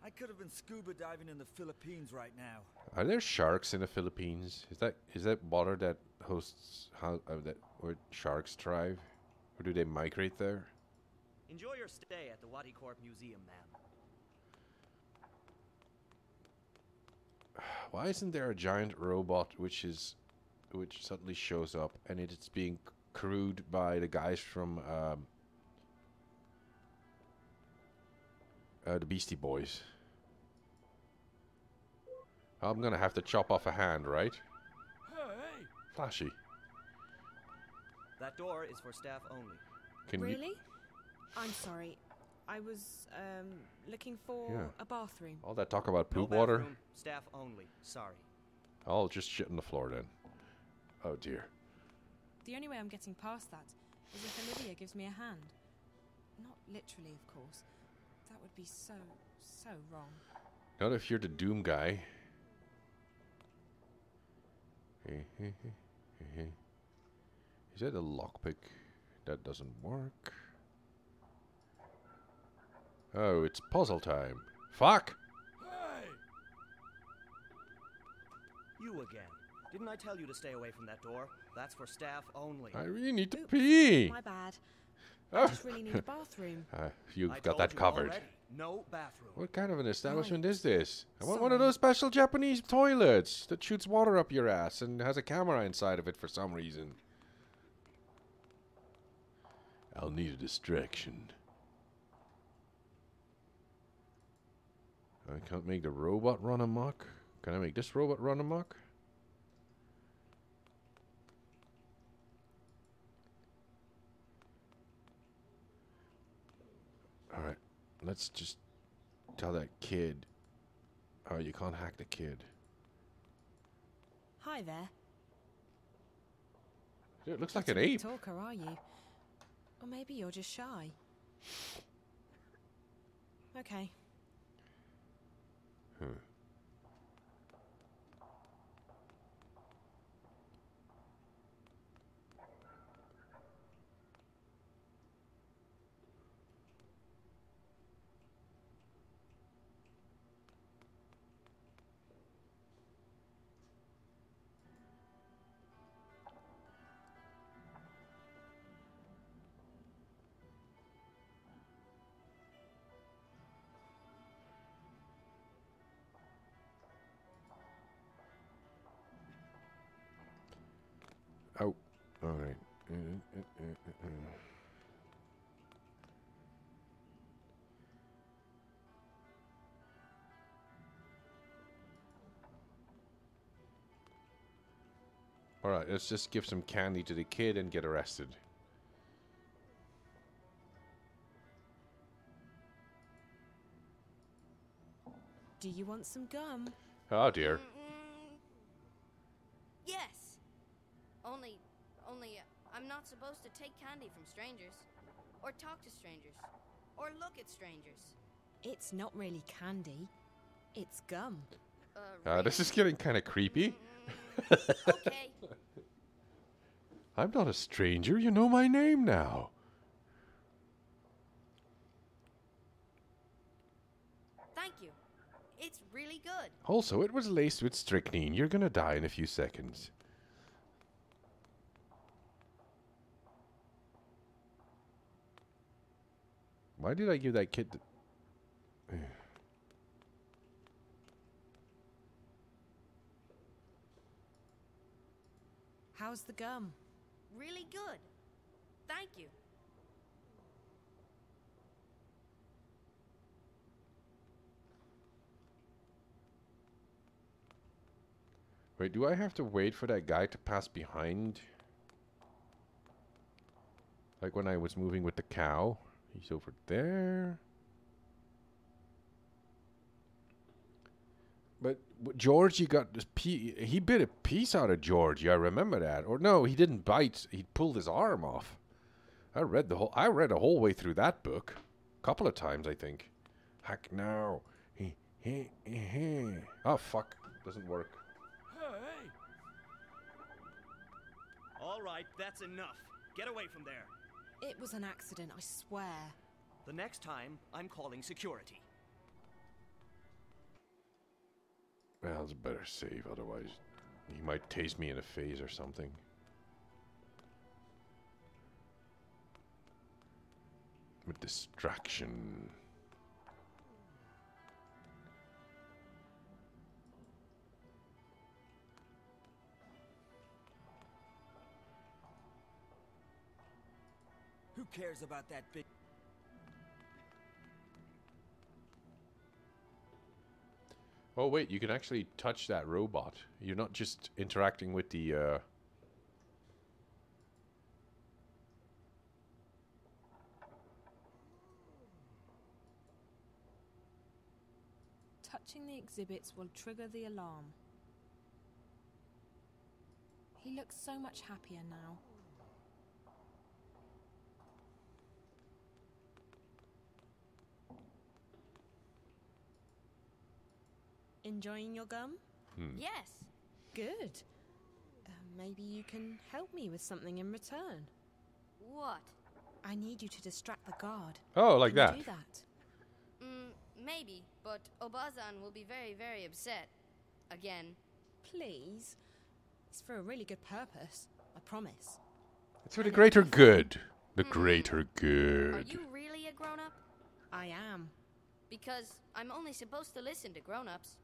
I could have been scuba diving in the Philippines right now. Are there sharks in the Philippines? Is that water that hosts where sharks thrive, or do they migrate there? Enjoy your stay at the Wadi Corp Museum, ma'am. Why isn't there a giant robot which suddenly shows up and it's being crewed by the guys from the Beastie Boys? I'm gonna have to chop off a hand, right? Hey! Flashy. That door is for staff only. Really? I'm sorry. I was looking for a bathroom. All that talk about poop no water. bathroom, staff only. Sorry. I'll just shit on the floor then. Oh dear. The only way I'm getting past that is if Olivia gives me a hand. Not literally, of course. That would be so wrong. Not if you're the Doom guy. Is that a lockpick? That doesn't work. Oh, it's puzzle time. Fuck! Hey! You again. Didn't I tell you to stay away from that door? That's for staff only. I really need to pee. My bad. I just really need a bathroom. You've got that covered. Already. No bathroom. What kind of an establishment is this? I want one of those special Japanese toilets that shoots water up your ass and has a camera inside of it for some reason. I'll need a distraction. I can't make the robot run amok. Can I make this robot run amok? Alright, let's just tell that kid. Oh, you can't hack the kid. Hi there. It looks like Not an a big ape. talker, are you? Or maybe you're just shy. Okay. Oh, alright. Alright, let's just give some candy to the kid and get arrested. Do you want some gum? Oh dear. Yes. Only, I'm not supposed to take candy from strangers, or talk to strangers, or look at strangers. It's not really candy. It's gum. This is getting kind of creepy. Okay. I'm not a stranger. You know my name now. Thank you. It's really good. Also, it was laced with strychnine. You're gonna die in a few seconds. Why did I give that kid... How's the gum? Really good. Thank you. Wait, do I have to wait for that guy to pass behind? Like when I was moving with the cow? He's over there. But Georgie got this he bit a piece out of Georgie. I remember that. Or no, he didn't bite. He pulled his arm off. I read the whole way through that book. A couple of times, I think. Heck no. Oh fuck. Doesn't work. Hey! All right, that's enough. Get away from there. It was an accident, I swear. The next time, I'm calling security. Well, it's better save, otherwise he might tase me in the face or something. With distraction. Who cares about that big... Oh wait, you can actually touch that robot. You're not just interacting with the Touching the exhibits will trigger the alarm. He looks so much happier now. Enjoying your gum? Yes. Good. Maybe you can help me with something in return. What? I need you to distract the guard. Oh, like Can that. you do that? Maybe, but Obazan will be very, very upset. Again. Please. It's for a really good purpose. I promise. It's for the greater good. The greater good. Are you really a grown-up? I am. Because I'm only supposed to listen to grown-ups.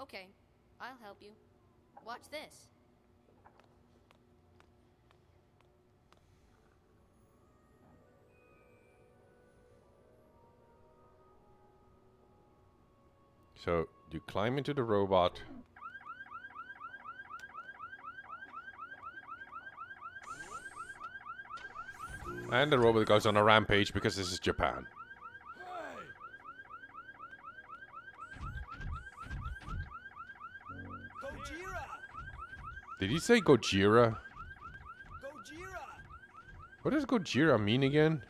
Okay, I'll help you. Watch this. So, you climb into the robot. And the robot goes on a rampage because this is Japan. Gojira! Did he say Gojira? Gojira! What does Gojira mean again?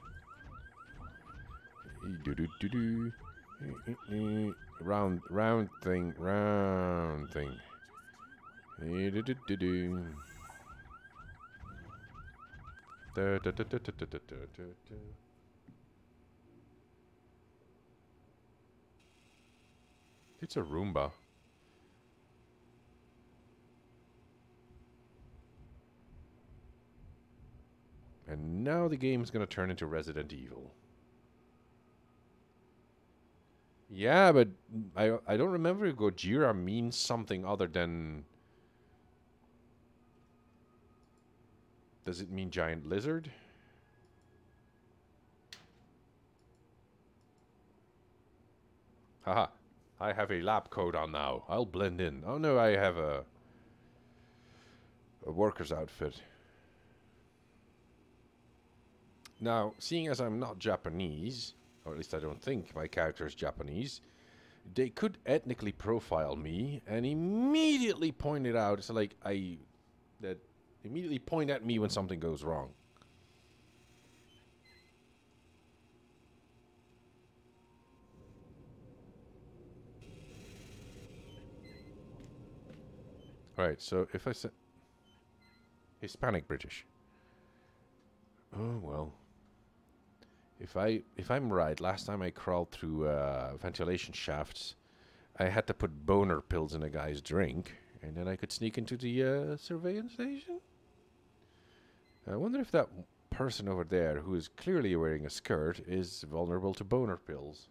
Round thing. It's a Roomba. And now the game is going to turn into Resident Evil. Yeah, but I don't remember if Gojira means something other than... Does it mean giant lizard? Haha. I have a lab coat on now. I'll blend in. Oh no, I have a worker's outfit. Now, seeing as I'm not Japanese, or at least I don't think my character is Japanese, they could ethnically profile me and immediately point it out. It's like immediately point at me when something goes wrong. Right, so if I said Hispanic British. Oh well. If I'm right, last time I crawled through ventilation shafts, I had to put boner pills in a guy's drink, and then I could sneak into the surveillance station. I wonder if that person over there, who is clearly wearing a skirt, is vulnerable to boner pills.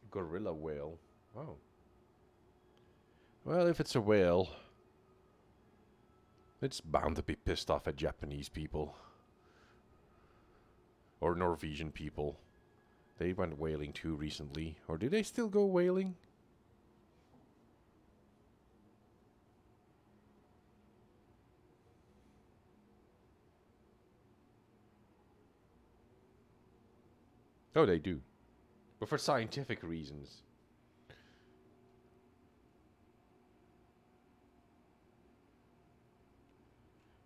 Gorilla whale. Oh. Well, if it's a whale, it's bound to be pissed off at Japanese people. Or Norwegian people. They went whaling too recently. Or do they still go whaling? Oh, they do. But for scientific reasons.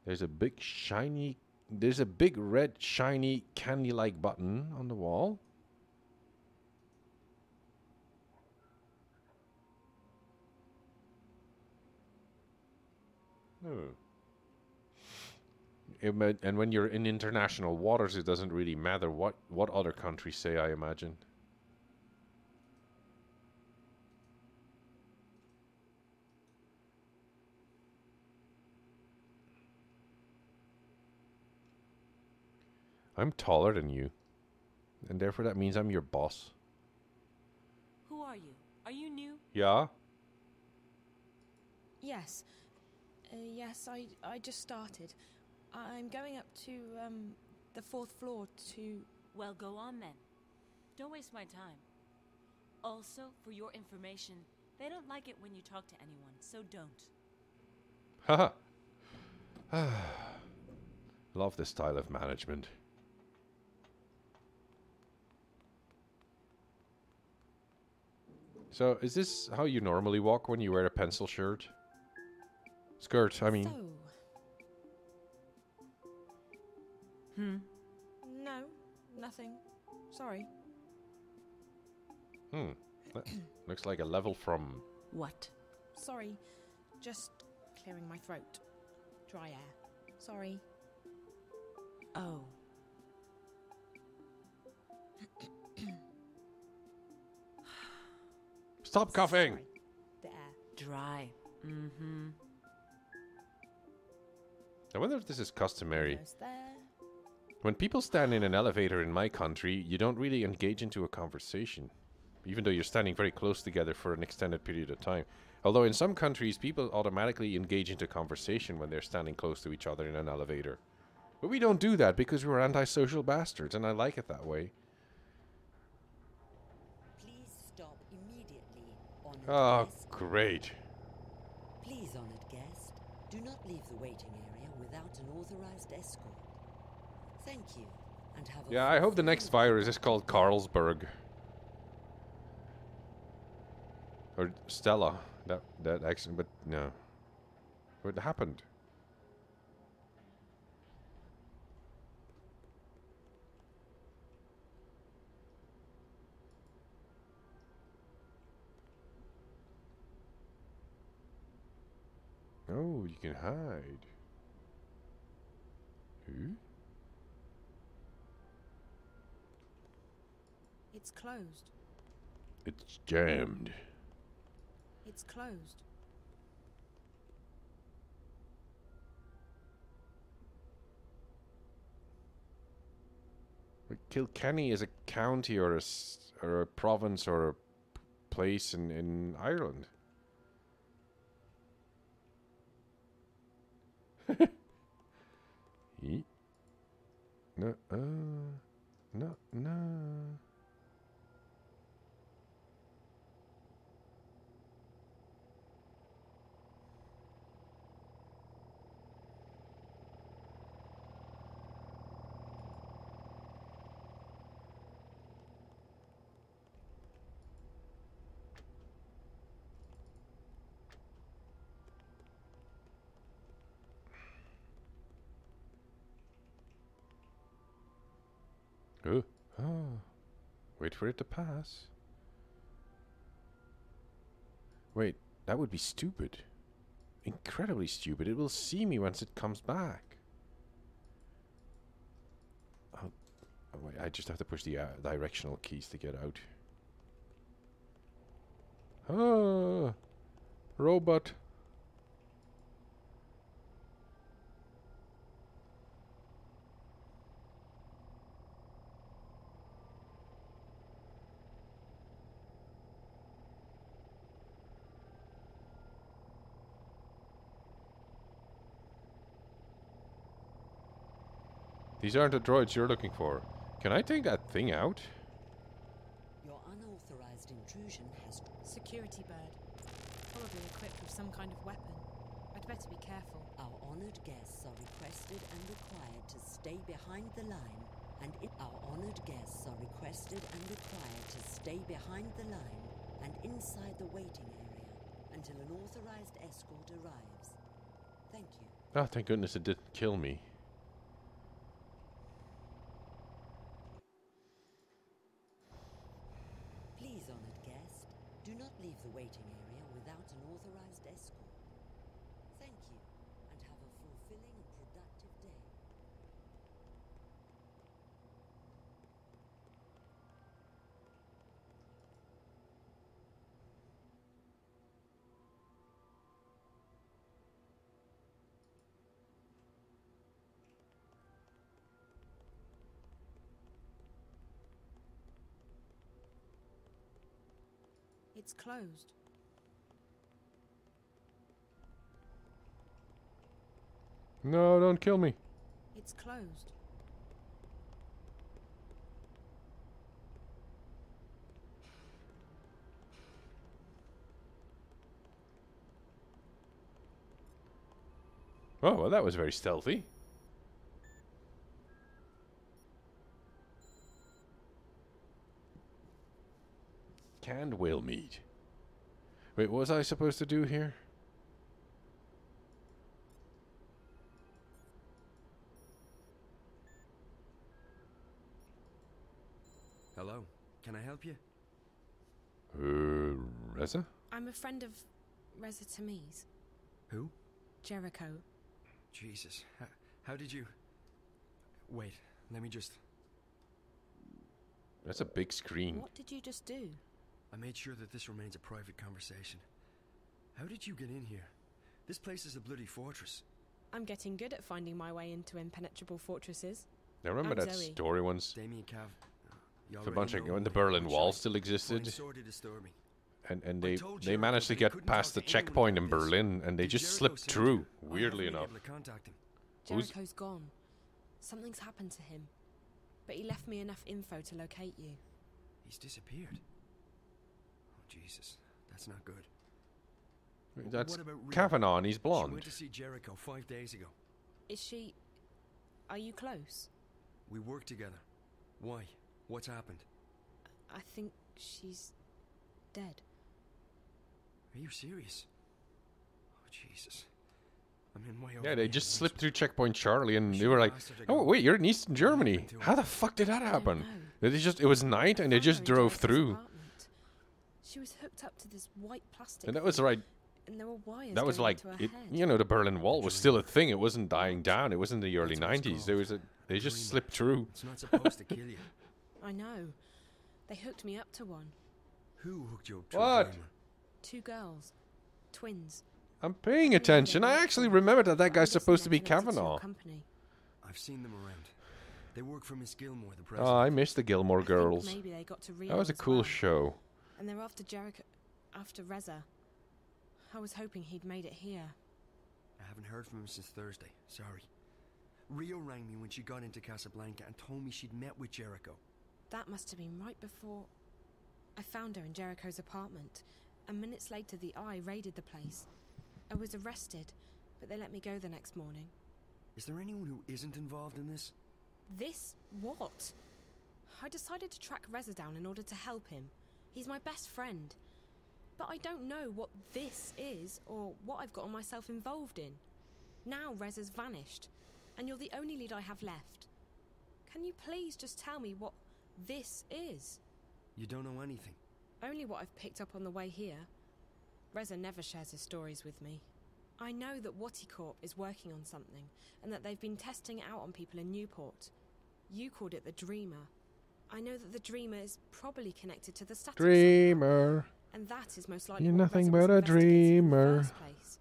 There's a big shiny... There's a big red shiny candy-like button on the wall. Oh. And when you're in international waters, it doesn't really matter what other countries say, I imagine. I'm taller than you. And therefore that means I'm your boss. Who are you? Are you new? Yeah? Yes. Yes, I just started. I'm going up to, the 4th floor to... Well, go on then. Don't waste my time. Also, for your information, they don't like it when you talk to anyone, so don't. Haha. Love this style of management. So, is this how you normally walk when you wear a pencil shirt? Skirt, I mean. So. No, nothing. Sorry. That looks like a level from... What? Sorry. Just clearing my throat. Dry air. Sorry. Oh. Stop coughing! Sorry. The air. Dry. Mm-hmm. I wonder if this is customary. There's there. When people stand in an elevator in my country, you don't really engage into a conversation. Even though you're standing very close together for an extended period of time. Although in some countries, people automatically engage into conversation when they're standing close to each other in an elevator. But we don't do that because we're antisocial bastards, and I like it that way. Please stop immediately, honored Oh, guest. great. Please, honored guest, do not leave the waiting area without an authorized escort. Thank you, and have a Yeah, I hope the next virus is called Carlsberg. Or Stella. That actually, but no. What happened? Oh, you can hide. Who? It's closed. It's jammed. It's closed. But Kilkenny is a county or a province or a place in Ireland. Yeet. No, no, no. Oh. Wait for it to pass. Wait, That would be stupid. Incredibly stupid. It will see me once it comes back. Oh, wait, I just have to push the directional keys to get out. Ah, robot. These aren't the droids you're looking for. Can I take that thing out? Your unauthorized intrusion has... Security bird. Probably equipped with some kind of weapon. I'd better be careful. Our honored guests are requested and required to stay behind the line, and our honored guests are requested and required to stay behind the line and inside the waiting area until an authorized escort arrives. Thank you. Oh, thank goodness it didn't kill me. Please, honored guest, do not leave the waiting area without an authorized escort. Thank you, and have a fulfilling and productive day. It's closed. No, don't kill me. It's closed. Oh, well, that was very stealthy. Canned whale meat. Wait, what was I supposed to do here? Hello, can I help you? Reza? I'm a friend of Reza Tamiz. Who? Jericho. Jesus, how did you... Wait, let me just... That's a big screen. What did you just do? I made sure that this remains a private conversation. How did you get in here? This place is a bloody fortress. I'm getting good at finding my way into impenetrable fortresses. I remember I'm that Zoe. story once. Damien Cav. With a bunch of when the Berlin Wall still existed, and they managed to get past the checkpoint in Berlin, and they just slipped through. Weirdly enough. Jericho's gone. Something's happened to him, but he left me enough info to locate you. He's disappeared. Oh Jesus, that's not good. That's What about Rhea? Kavanaugh, and he's She blonde. went to see Jericho 5 days ago. Is she... Are you close? We worked together. Why? What's happened? I think she's... dead. Are you serious? Oh Jesus. I'm in way over Yeah, they the just edge. slipped through Checkpoint Charlie, and they were like, "Oh wait, you're in Eastern Germany. How the fuck did that happen?" They just—it was night, and they just drove through. She was hooked up to this white plastic. And that was right. And there were wires. That was going like into her it, head. you know, the Berlin Wall was still a thing. It wasn't dying down. It was in the early That's what it's 90s. There was a. They just Dreamer. slipped through. It's not supposed to kill you. I know. They hooked me up to one. Who hooked you up to What? a dreamer? 2 girls. Twins. I'm paying attention. I actually remember that guy's supposed to be Kavanaugh. I've seen them around. They work for Miss Gilmore, the Oh, president. I miss the Gilmore Girls. Maybe they got to Rio That was a as cool well. show. And they're after Jericho... after Reza. I was hoping he'd made it here. I haven't heard from him since Thursday. Sorry. Rio rang me when she got into Casablanca and told me she'd met with Jericho. That must have been right before... I found her in Jericho's apartment. And minutes later, the Eye raided the place. I was arrested, but they let me go the next morning. Is there anyone who isn't involved in this? This? What? I decided to track Reza down in order to help him. He's my best friend. But I don't know what this is, or what I've gotten myself involved in. Now Reza's vanished, and you're the only lead I have left. Can you please just tell me what this is? You don't know anything. Only what I've picked up on the way here. Reza never shares his stories with me. I know that Waticorp is working on something, and that they've been testing it out on people in Newport. You called it the Dreamer. I know that the Dreamer is probably connected to the static Dreamer. somehow, and that is most likely You're what nothing Reza was but a investigating in the dreamer. first place.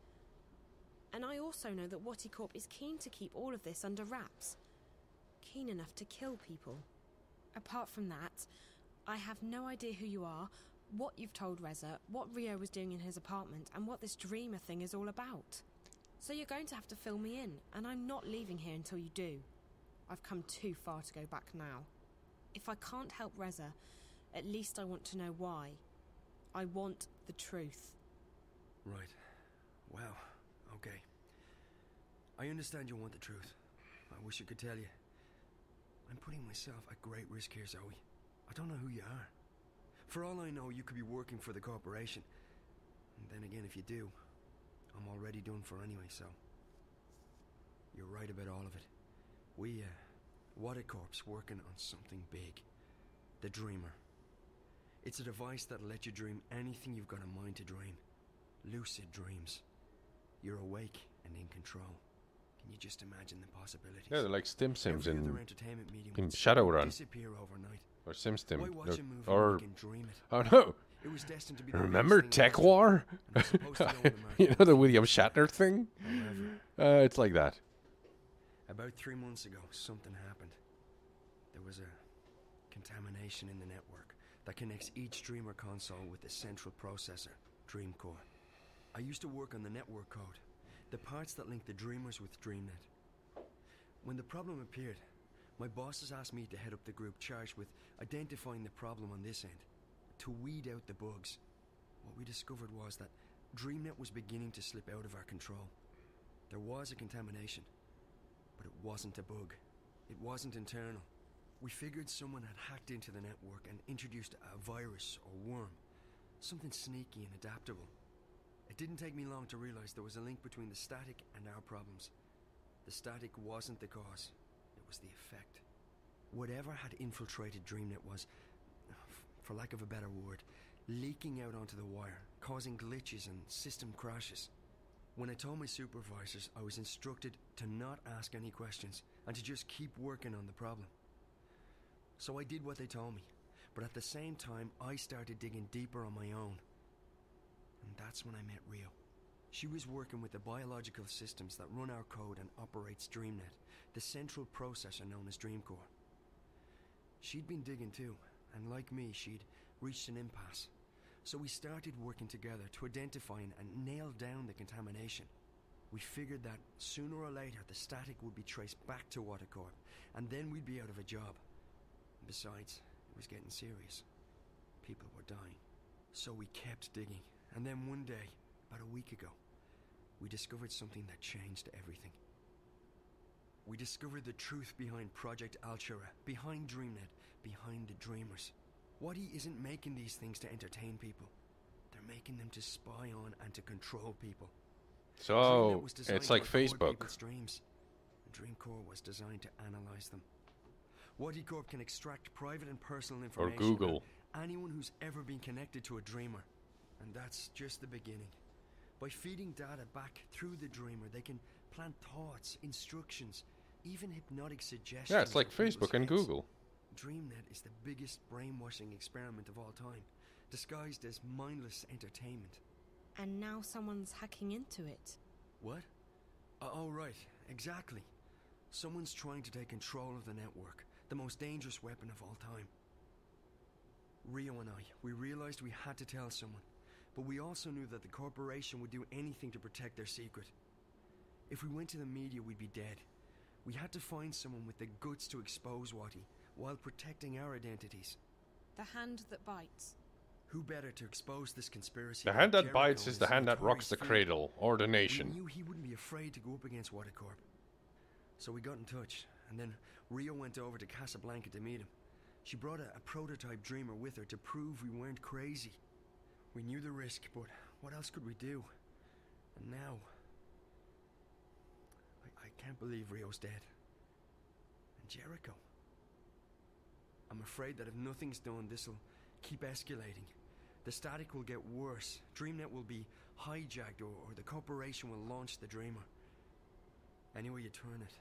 And I also know that Waticorp is keen to keep all of this under wraps. Keen enough to kill people. Apart from that, I have no idea who you are, what you've told Reza, what Rio was doing in his apartment, and what this Dreamer thing is all about. So you're going to have to fill me in, and I'm not leaving here until you do. I've come too far to go back now. If I can't help Reza, at least I want to know why. I want the truth. Right. Wow. Okay. I understand you want the truth. I wish I could tell you. I'm putting myself at great risk here, Zoe. I don't know who you are. For all I know, you could be working for the corporation. And then again, if you do, I'm already done for anyway, so... You're right about all of it. Waticorp's working on something big. The Dreamer. It's a device that'll let you dream anything you've got a mind to dream. Lucid dreams. You're awake and in control. Can you just imagine the possibilities? Yeah, they're like Stim Sims Every in other entertainment medium in would Shadowrun. disappear overnight. Or SimStim. Why watch a movie Or... when you can dream it? Oh no! It was destined to be the Remember biggest thing Tech in War? and it's supposed to go with You know the William Shatner thing? It's like that. About 3 months ago, something happened. There was a contamination in the network that connects each Dreamer console with the central processor, DreamCore. I used to work on the network code, the parts that link the Dreamers with DreamNet. When the problem appeared, my bosses asked me to head up the group charged with identifying the problem on this end, to weed out the bugs. What we discovered was that DreamNet was beginning to slip out of our control. There was a contamination, but it wasn't a bug. It wasn't internal. We figured someone had hacked into the network and introduced a virus or worm, something sneaky and adaptable. It didn't take me long to realize there was a link between the static and our problems. The static wasn't the cause, it was the effect. Whatever had infiltrated DreamNet was, for lack of a better word, leaking out onto the wire, causing glitches and system crashes. When I told my supervisors, I was instructed to not ask any questions and to just keep working on the problem. So I did what they told me, but at the same time I started digging deeper on my own. And that's when I met Rio. She was working with the biological systems that run our code and operates DreamNet, the central processor known as DreamCore. She'd been digging too, and like me, she'd reached an impasse. So we started working together to identify and nail down the contamination. We figured that sooner or later the static would be traced back to Waticorp, and then we'd be out of a job. Besides, it was getting serious. People were dying. So we kept digging, and then one day, about a week ago, we discovered something that changed everything. We discovered the truth behind Project Altura, behind DreamNet, behind the Dreamers. Wadi isn't making these things to entertain people. They're making them to spy on and to control people. So, it's like Facebook. Dreams. DreamCore was designed to analyze them. Waticorp can extract private and personal information Or Google. about anyone who's ever been connected to a Dreamer. And that's just the beginning. By feeding data back through the Dreamer, they can plant thoughts, instructions, even hypnotic suggestions. Yeah, it's like Facebook and Google. DreamNet is the biggest brainwashing experiment of all time, disguised as mindless entertainment. And now someone's hacking into it. What? Oh, right. Exactly. Someone's trying to take control of the network, the most dangerous weapon of all time. Rio and I, we realized we had to tell someone, but we also knew that the corporation would do anything to protect their secret. If we went to the media, we'd be dead. We had to find someone with the guts to expose Wati, while protecting our identities. The hand that bites. Who better to expose this conspiracy? The hand that Jericho bites is and the his hand that rocks the notorious cradle, or the We nation. knew he wouldn't be afraid to go up against Waticorp. So we got in touch, and then Rio went over to Casablanca to meet him. She brought a prototype Dreamer with her to prove we weren't crazy. We knew the risk, but what else could we do? And now... I can't believe Rio's dead. And Jericho. I'm afraid that if nothing's done, this'll keep escalating. The static will get worse. DreamNet will be hijacked, or the corporation will launch the Dreamer. Any way you turn it,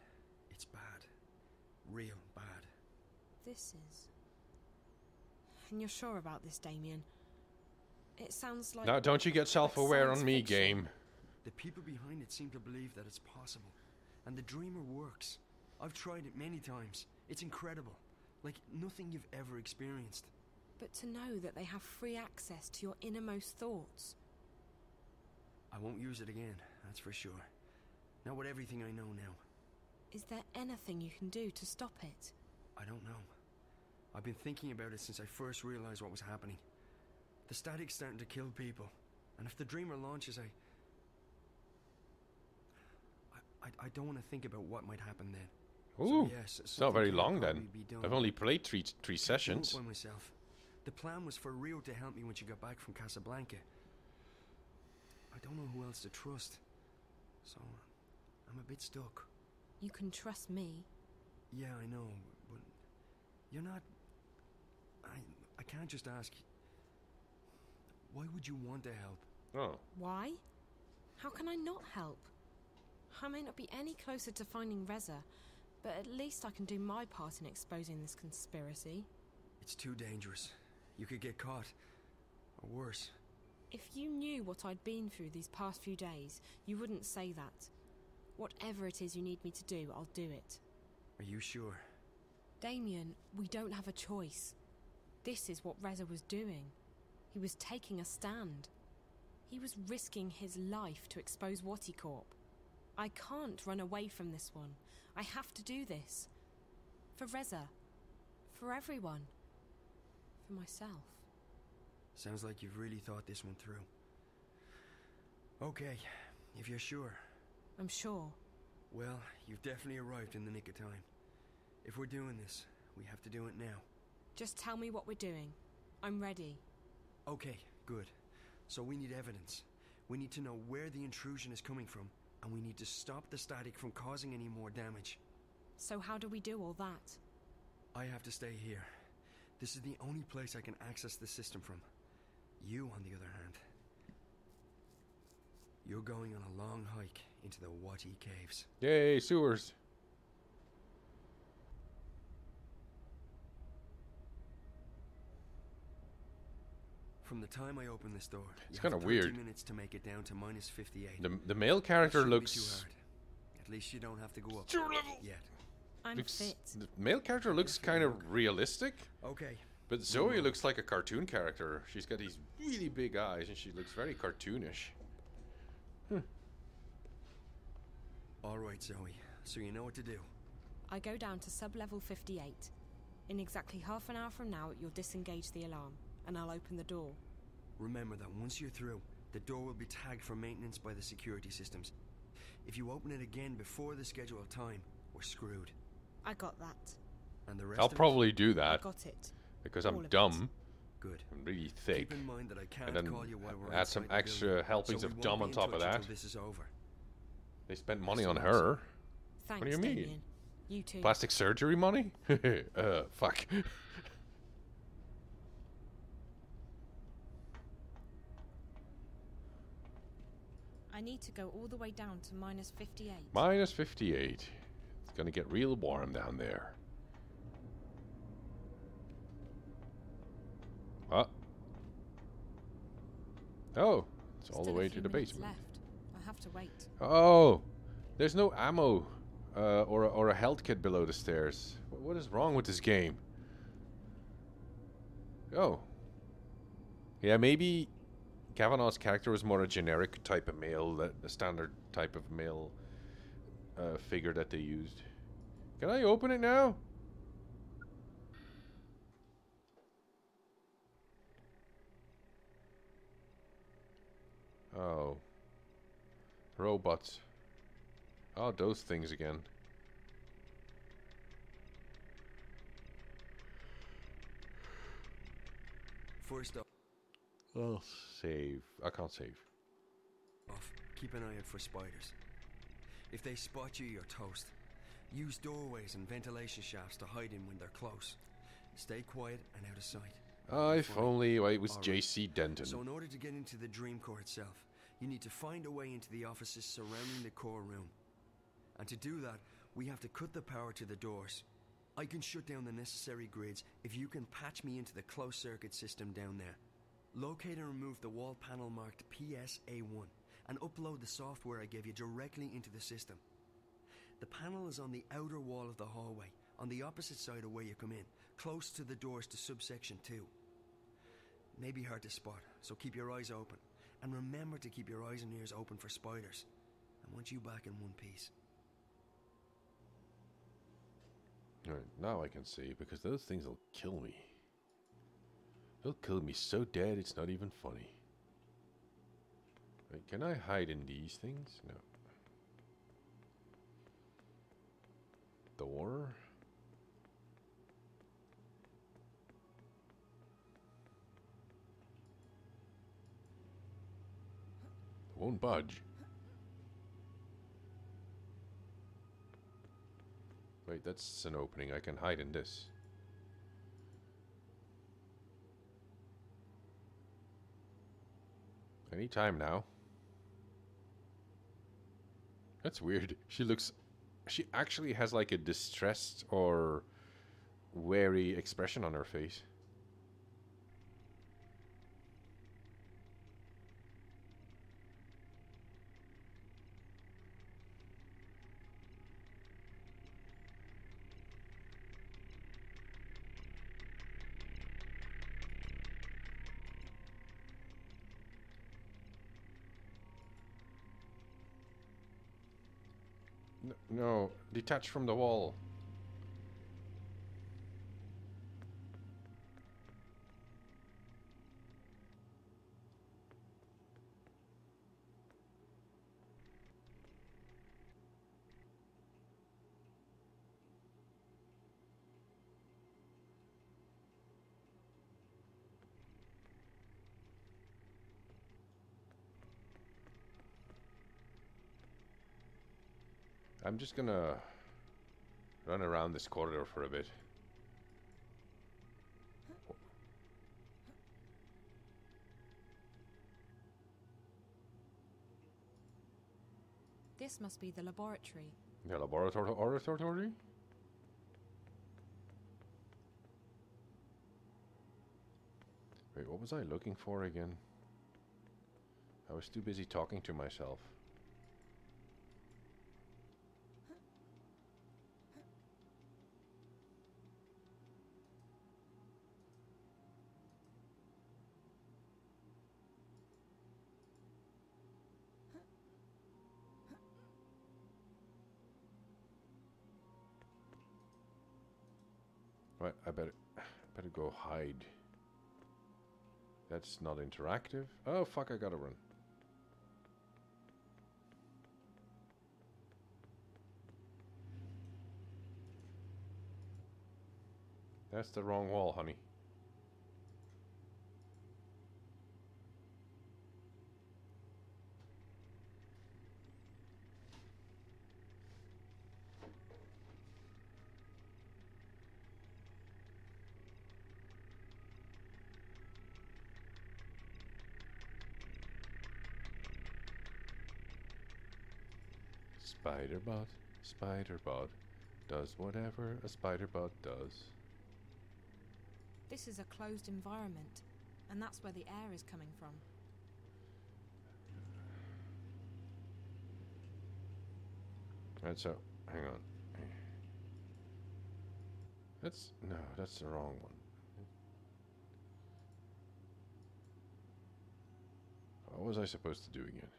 it's bad. Real bad. This is... And you're sure about this, Damien? It sounds like... Now, don't you get self-aware on me, game. The people behind it seem to believe that it's possible. And the Dreamer works. I've tried it many times. It's incredible. Like nothing you've ever experienced. But to know that they have free access to your innermost thoughts... I won't use it again, that's for sure. Not with everything I know now. Is there anything you can do to stop it? I don't know. I've been thinking about it since I first realized what was happening. The static's starting to kill people. And if the Dreamer launches, I don't want to think about what might happen then. Ooh, so yes, it's not very long then. Be done. I've only played three sessions. By myself. The plan was for Rio to help me when she got back from Casablanca. I don't know who else to trust. So, I'm a bit stuck. You can trust me. Yeah, I know, but you're not... I can't just ask... Why would you want to help? Oh. Why? How can I not help? I may not be any closer to finding Reza, but at least I can do my part in exposing this conspiracy. It's too dangerous. You could get caught. Or worse. If you knew what I'd been through these past few days, you wouldn't say that. Whatever it is you need me to do, I'll do it. Are you sure? Damien, we don't have a choice. This is what Reza was doing. He was taking a stand. He was risking his life to expose Waticorp. I can't run away from this one. I have to do this. For Reza. For everyone. For myself. Sounds like you've really thought this one through. Okay, if you're sure. I'm sure. Well, you've definitely arrived in the nick of time. If we're doing this, we have to do it now. Just tell me what we're doing. I'm ready. Okay, good. So we need evidence. We need to know where the intrusion is coming from, and we need to stop the static from causing any more damage. So how do we do all that? I have to stay here. This is the only place I can access the system from. You, on the other hand, you're going on a long hike into the Wati Caves. Yay, sewers. From the time I open this door, it's kind of weird. Minutes to make it down to minus 58. The male character looks... Be too hard. At least you don't have to go up yet. I'm fit. The male character looks kind of realistic. Okay. But Zoe looks like a cartoon character. She's got these really big eyes and she looks very cartoonish. Alright, Zoe. So you know what to do. I go down to sub-level 58. In exactly half an hour from now, you'll disengage the alarm, and I'll open the door. Remember that once you're through, the door will be tagged for maintenance by the security systems. If you open it again before the scheduled time, we're screwed. I got that. And the rest I'll probably do that. I got it. Because I'm dumb. Good. I'm really thick. Keep in mind that I can't and then call you while we're add some extra helpings of dumb on top of that. This is over. They spent money on her. Thanks, what do you mean? Damien. You too. Plastic surgery money? Fuck. I need to go all the way down to minus 58. Minus 58. It's gonna get real warm down there. Oh, it's all the way to the basement. Left. I have to wait. Oh, there's no ammo or a health kit below the stairs. What is wrong with this game? Oh. Yeah, maybe Kavanaugh's character was more a generic type of male, the standard type of male figure that they used. Can I open it now? Oh. Robots. Oh, those things again. First up. I'll save. I can't save. Keep an eye out for spiders. If they spot you, you're toast. Use doorways and ventilation shafts to hide in when they're close. Stay quiet and out of sight. If only it was All right. J.C. Denton. So in order to get into the dream core itself, you need to find a way into the offices surrounding the core room. And to do that, we have to cut the power to the doors. I can shut down the necessary grids if you can patch me into the closed circuit system down there. Locate and remove the wall panel marked PSA1 and upload the software I gave you directly into the system. The panel is on the outer wall of the hallway, on the opposite side of where you come in, close to the doors to subsection 2. May be hard to spot, so keep your eyes open. And remember to keep your eyes and ears open for spiders. I want you back in one piece. Alright, now I can see, because those things will kill me. They'll kill me so dead it's not even funny. Wait, can I hide in these things? No. Door? Won't budge. Wait, that's an opening. I can hide in this. Any time now. That's weird. She actually has like a distressed or wary expression on her face. No, detach from the wall. I'm just gonna run around this corridor for a bit. This must be the laboratory. The laboratory? Wait, what was I looking for again? I was too busy talking to myself. Right, I better go hide. That's not interactive. Oh fuck, I gotta run. That's the wrong wall, honey. Spider-Bot does whatever a Spider-Bot does. This is a closed environment, and that's where the air is coming from. Right, so, hang on. That's the wrong one. What was I supposed to do again?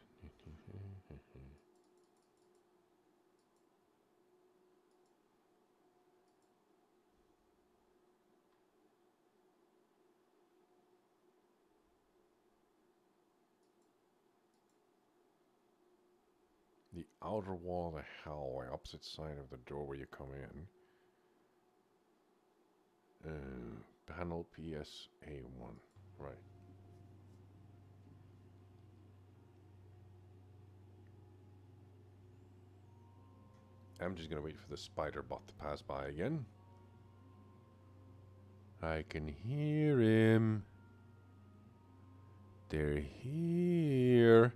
The outer wall of the hallway, opposite side of the door where you come in. Panel PSA1. Right. I'm just gonna wait for the Spider-Bot to pass by again. I can hear him. They're here.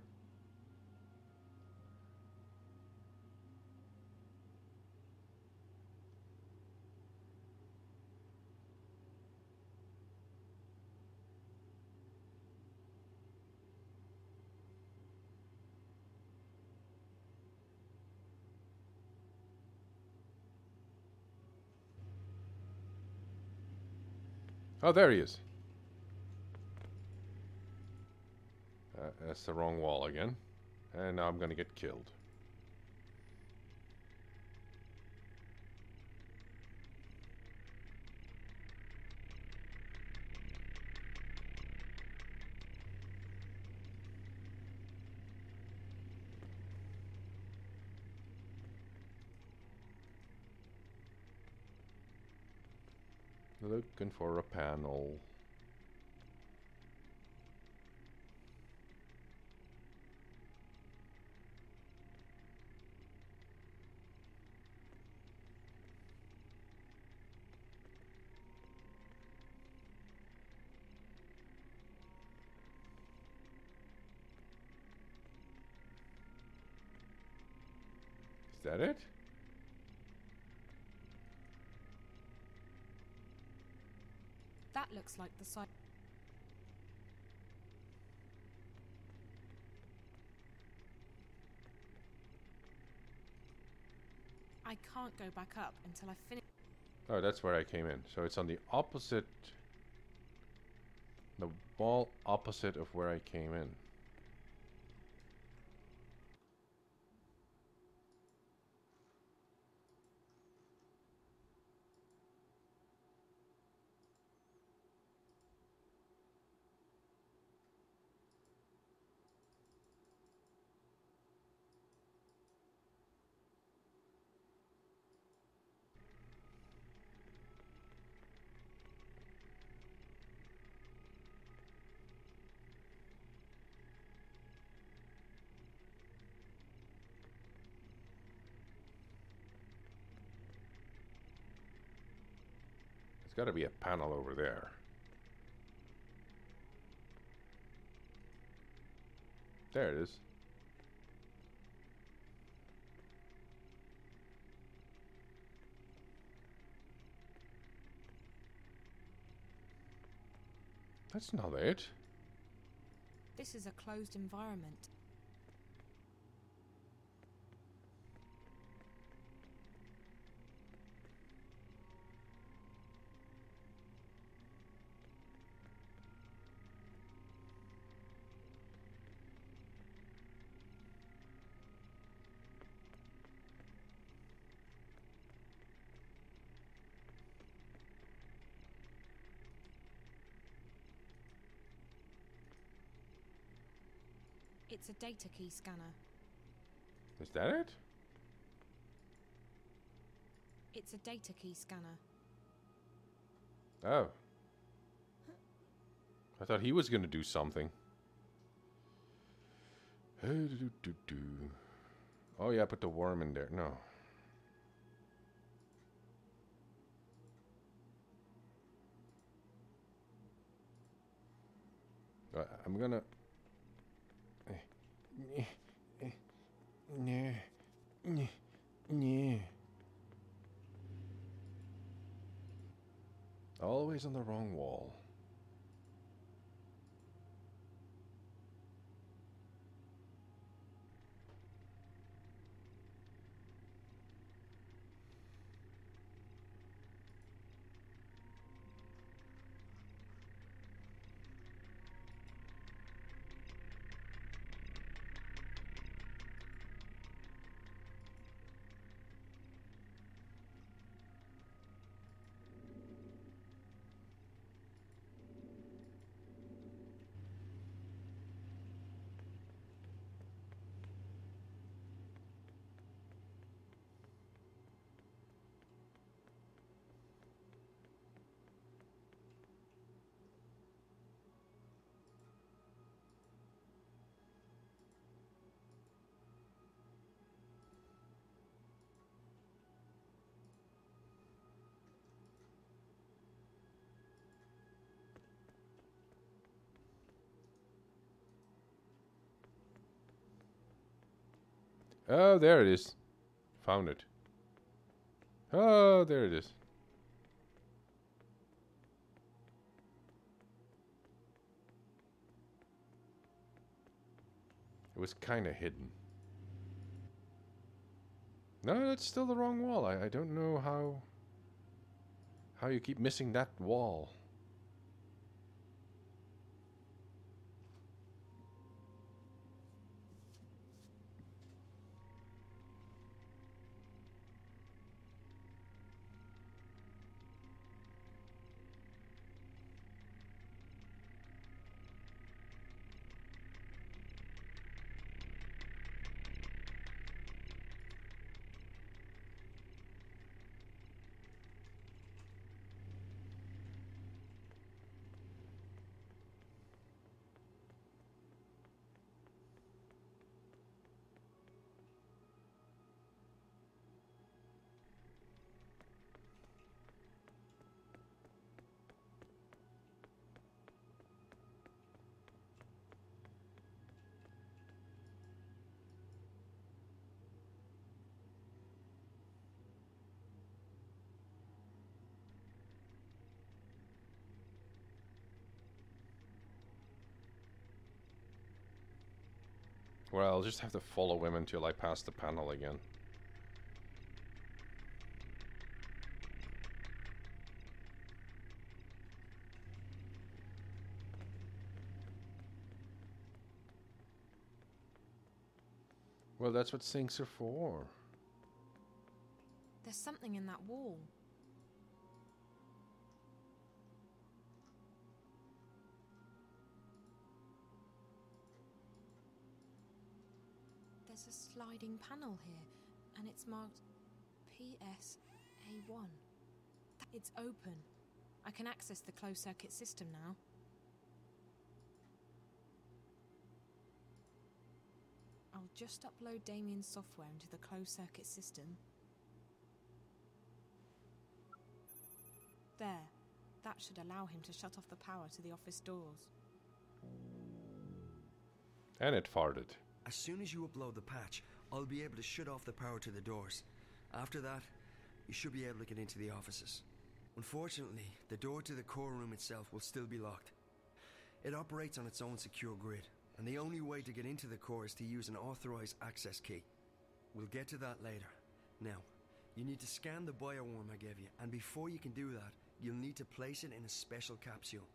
Oh, there he is. That's the wrong wall again. And now I'm gonna get killed. Looking for a panel. Is that it? That looks like the site. I can't go back up until I finish. Oh, that's where I came in. So it's on the opposite... the wall opposite of where I came in. There's got to be a panel over there. There it is. That's not it. This is a closed environment. It's a data key scanner. Is that it? It's a data key scanner. Oh. I thought he was going to do something. Oh yeah, put the worm in there. No. I'm gonna... Always on the wrong wall. Oh, there it is. Found it. Oh, there it is. It was kind of hidden. No, that's still the wrong wall. I don't know how you keep missing that wall. Well, I'll just have to follow him until I pass the panel again. Well, that's what sinks are for. There's something in that wall. There's a sliding panel here, and it's marked PSA1. It's open. I can access the closed-circuit system now. I'll just upload Damien's software into the closed-circuit system. There. That should allow him to shut off the power to the office doors. And it farted. As soon as you upload the patch, I'll be able to shut off the power to the doors. After that, you should be able to get into the offices. Unfortunately, the door to the core room itself will still be locked. It operates on its own secure grid, and the only way to get into the core is to use an authorized access key. We'll get to that later. Now, you need to scan the bioworm I gave you, and before you can do that, you'll need to place it in a special capsule.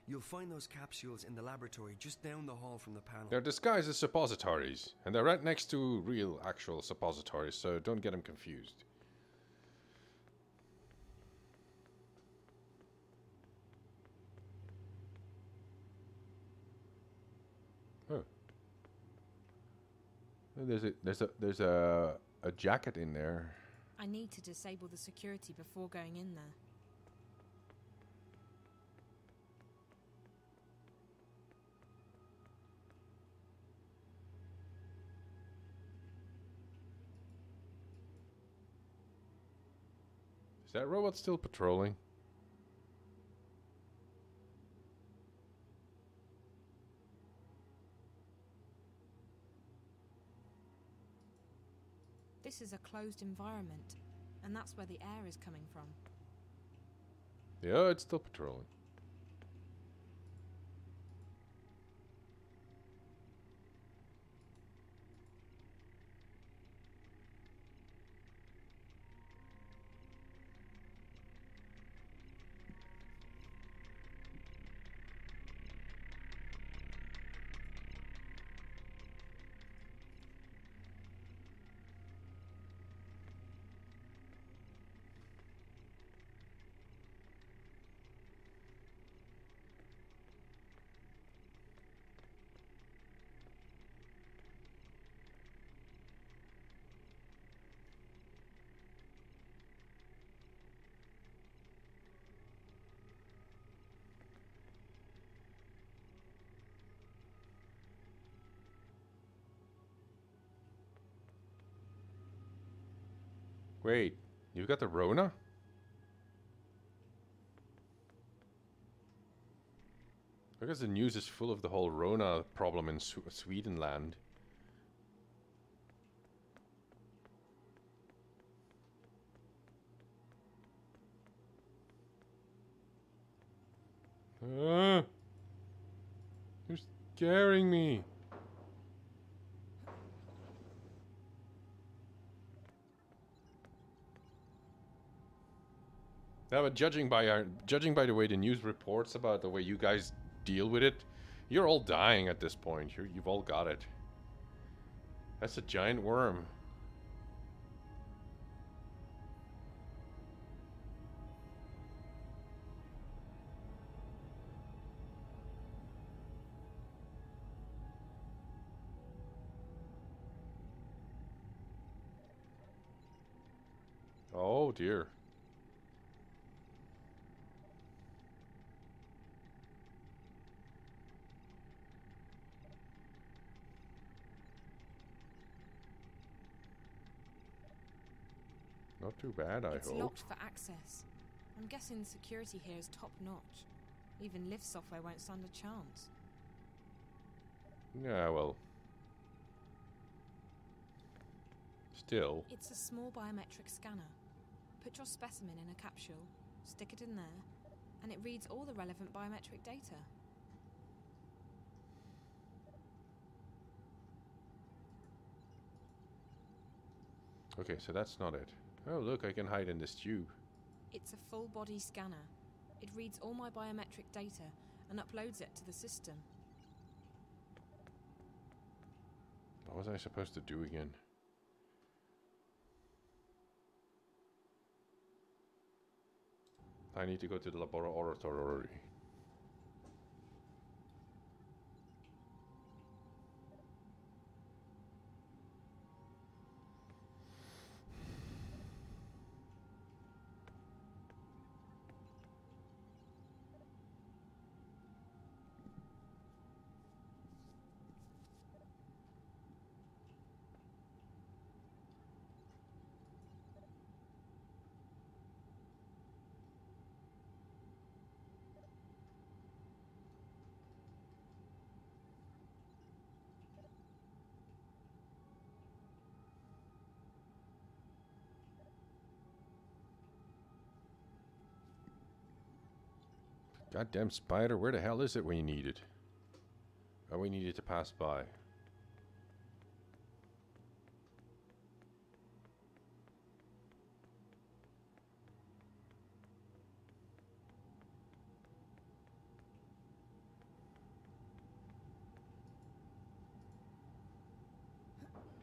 You'll find those capsules in the laboratory just down the hall from the panel. They're disguised as suppositories, and they're right next to real, actual suppositories, so don't get them confused. Oh. There's a jacket in there. I need to disable the security before going in there. Is that robot still patrolling? This is a closed environment, and that's where the air is coming from. Yeah, it's still patrolling. Wait, you've got the Rona? I guess the news is full of the whole Rona problem in Swedenland. You're scaring me. Yeah, but judging by the way the news reports about the way you guys deal with it, you're all dying at this point. You've all got it. That's a giant worm. Oh dear. Not too bad, I hope. It's locked for access. I'm guessing security here is top notch. Even lift software won't stand a chance. Yeah, well. Still. It's a small biometric scanner. Put your specimen in a capsule, stick it in there, and it reads all the relevant biometric data. Okay, so that's not it. Oh, look, I can hide in this tube. It's a full-body scanner. It reads all my biometric data and uploads it to the system. What was I supposed to do again? I need to go to the laboratory. Goddamn spider, where the hell is it when you need it? Oh, we need it to pass by.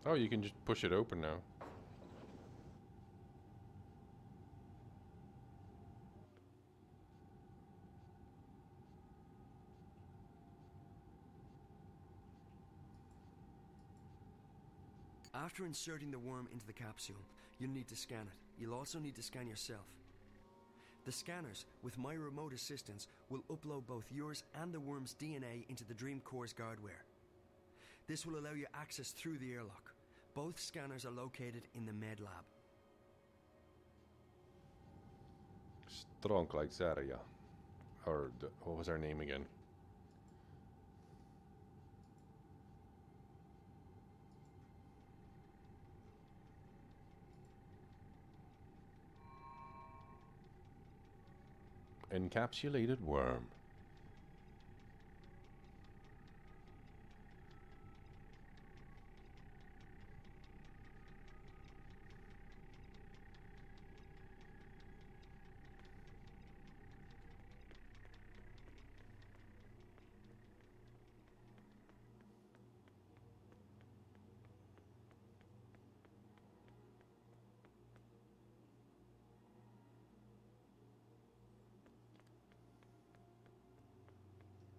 Oh, you can just push it open now. After inserting the worm into the capsule, you'll need to scan it. You'll also need to scan yourself. The scanners, with my remote assistance, will upload both yours and the worm's DNA into the Dream Core's guardware. This will allow you access through the airlock. Both scanners are located in the med lab. Strong like Zarya. Or, what was her name again? Encapsulated worm.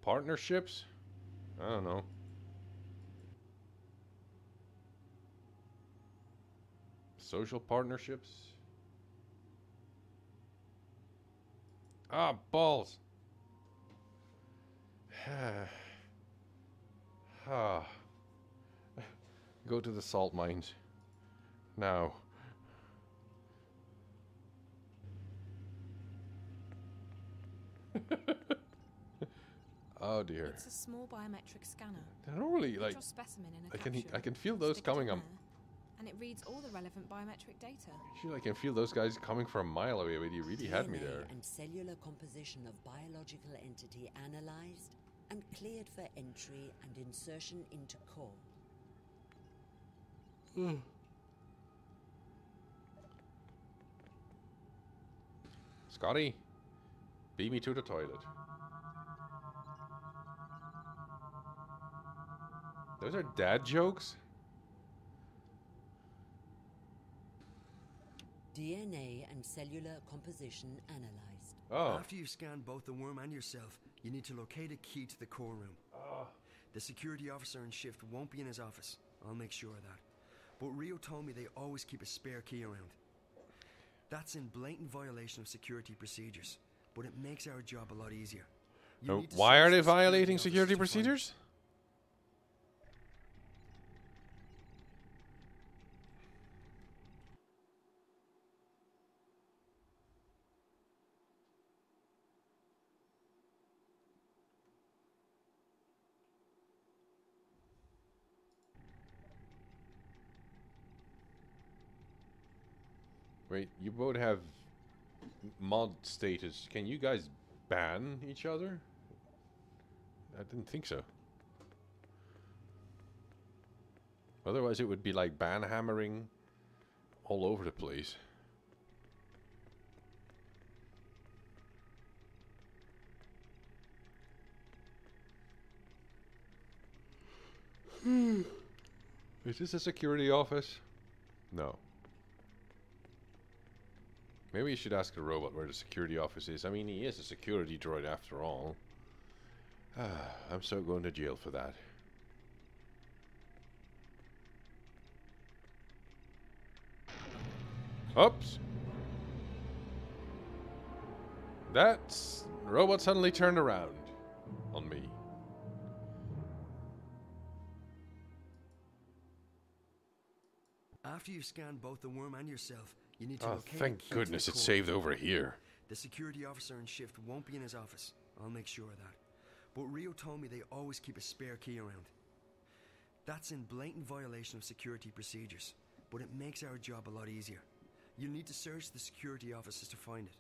Partnerships? I don't know. Social partnerships? Ah, balls. Go to the salt mines. Now. Oh dear. It's a small biometric scanner. I don't really Put like. your specimen in a capsule, I can feel those stick it coming. in I'm there, and it reads all the relevant biometric data. Shoot, I can feel those guys coming from a mile away, but you really had me there. DNA and cellular composition of biological entity analyzed and cleared for entry and insertion into core. Scotty, beat me to the toilet. Those are dad jokes? DNA and cellular composition analyzed. Oh. After you've scanned both the worm and yourself, you need to locate a key to the core room. The security officer in shift won't be in his office. I'll make sure of that. But Rio told me they always keep a spare key around. That's in blatant violation of security procedures, but it makes our job a lot easier. Why are they violating security procedures? Wait, you both have mod status. Can you guys ban each other? I didn't think so. Otherwise it would be like ban hammering all over the place. Is this a security office? No. Maybe you should ask the robot where the security office is. I mean, he is a security droid after all. I'm so going to jail for that. Oops. That's... robot suddenly turned around on me. After you've scanned both the worm and yourself, you need to Oh, locate thank a key to goodness the it's core saved room. over here. The security officer in shift won't be in his office. I'll make sure of that. But Rio told me they always keep a spare key around. That's in blatant violation of security procedures, but it makes our job a lot easier. You'll need to search the security offices to find it.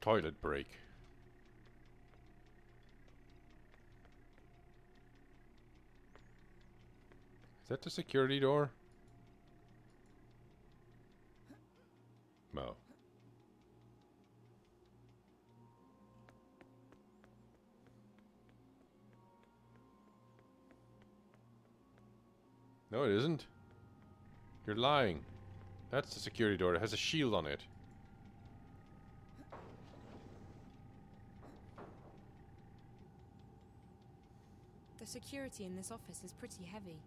Toilet break. Is that the security door? No. No, it isn't. You're lying. That's the security door. It has a shield on it. The security in this office is pretty heavy.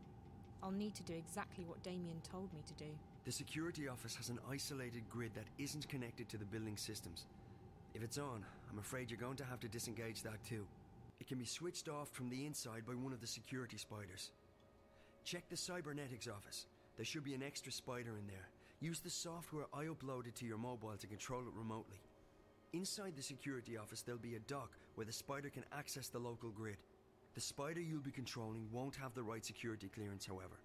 I'll need to do exactly what Damien told me to do. The security office has an isolated grid that isn't connected to the building systems. If it's on, I'm afraid you're going to have to disengage that too. It can be switched off from the inside by one of the security spiders. Check the cybernetics office. There should be an extra spider in there. Use the software I uploaded to your mobile to control it remotely. Inside the security office there'll be a dock where the spider can access the local grid. The spider you'll be controlling won't have the right security clearance, however,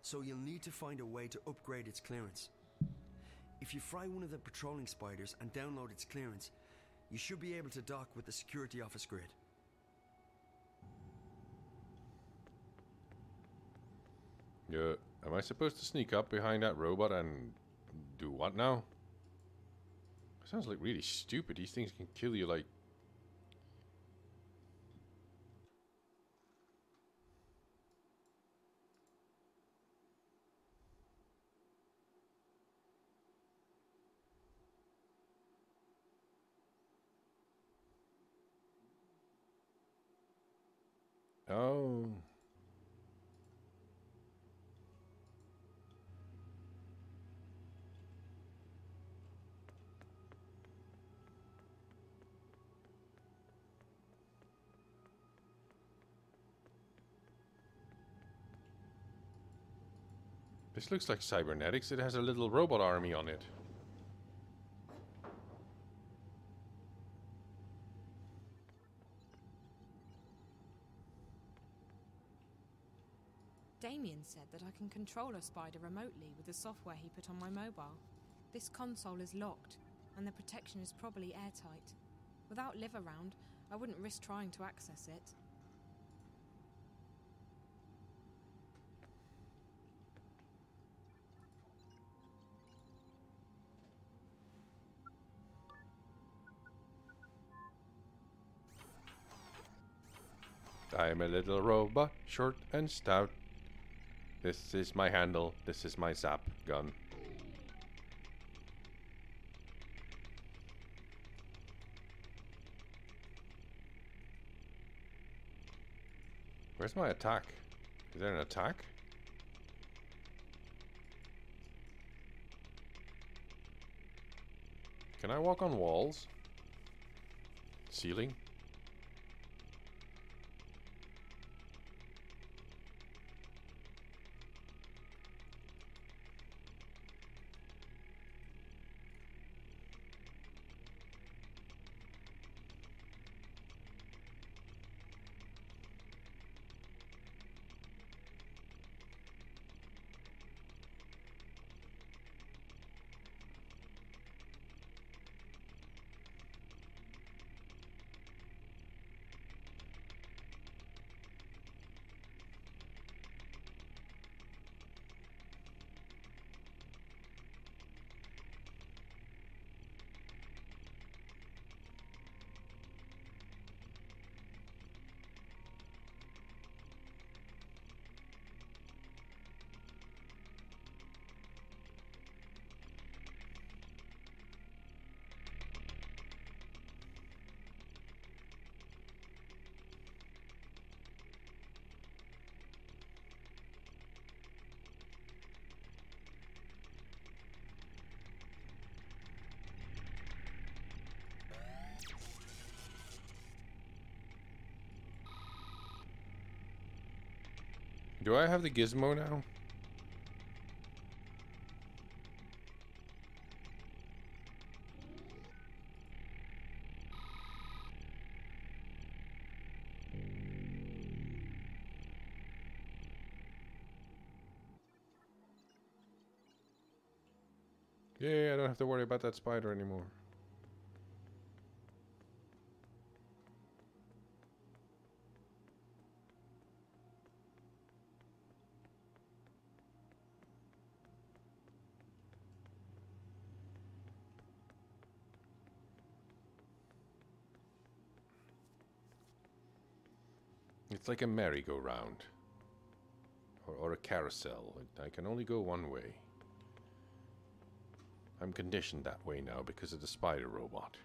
so you'll need to find a way to upgrade its clearance. If you fry one of the patrolling spiders and download its clearance, you should be able to dock with the security office grid. Yeah, am I supposed to sneak up behind that robot and do what now? Sounds like really stupid. These things can kill you like... Oh. This looks like cybernetics. It has a little robot army on it. Damien said that I can control a spider remotely with the software he put on my mobile. This console is locked, and the protection is probably airtight. Without Liv around, I wouldn't risk trying to access it. I'm a little robot, short and stout. This is my handle, this is my zap gun. Where's my attack? Is there an attack? Can I walk on walls? Ceiling? Do I have the gizmo now? Yeah, I don't have to worry about that spider anymore. It's like a merry-go-round. Or a carousel. I can only go one way. I'm conditioned that way now because of the spider robot.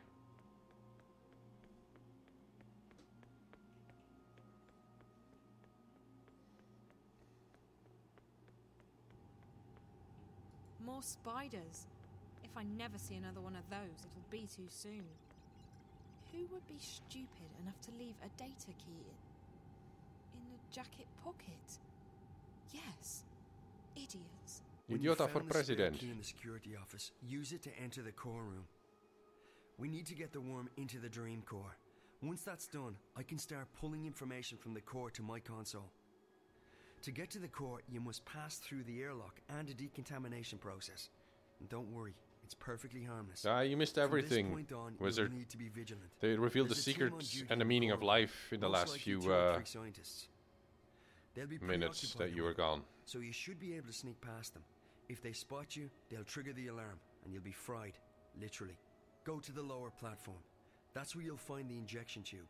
More spiders. If I never see another one of those, it'll be too soon. Who would be stupid enough to leave a data key in a jacket pocket? Yes, idiots. Idiota for president. Key in the security office, use it to enter the core room. We need to get the worm into the dream core. Once that's done, I can start pulling information from the core to my console. To get to the core, you must pass through the airlock and a decontamination process. And don't worry, it's perfectly harmless. Ah, you missed everything, From this point on, Wizard. you'll need to be vigilant. They revealed the There's a team on secrets duty and the in meaning of core, life in the most last likely few 2 or 3 scientists. They'll be minutes preoccupied that you were with it, gone. so you should be able to sneak past them. If they spot you, they'll trigger the alarm, and you'll be fried, literally. Go to the lower platform. That's where you'll find the injection tube.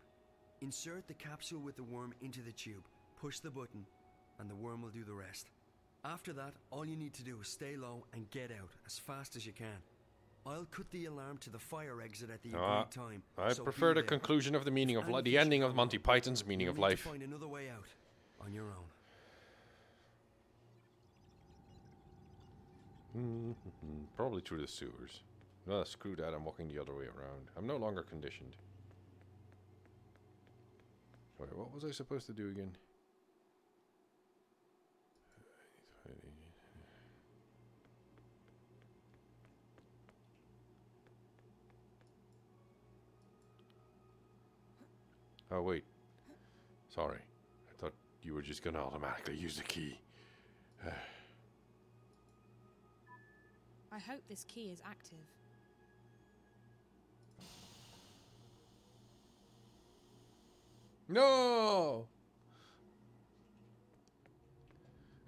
Insert the capsule with the worm into the tube, push the button, and the worm will do the rest. After that, all you need to do is stay low and get out as fast as you can. I'll cut the alarm to the fire exit at the agreed time. I so prefer be the there. conclusion of the meaning of If life, the anything ending should of come Monty up, Python's meaning you'll of need to life. find another way out on your own. Probably through the sewers. No, screw that, I'm walking the other way around. I'm no longer conditioned. Wait, what was I supposed to do again? Oh, wait. Sorry. I thought you were just gonna automatically use the key. I hope this key is active. No!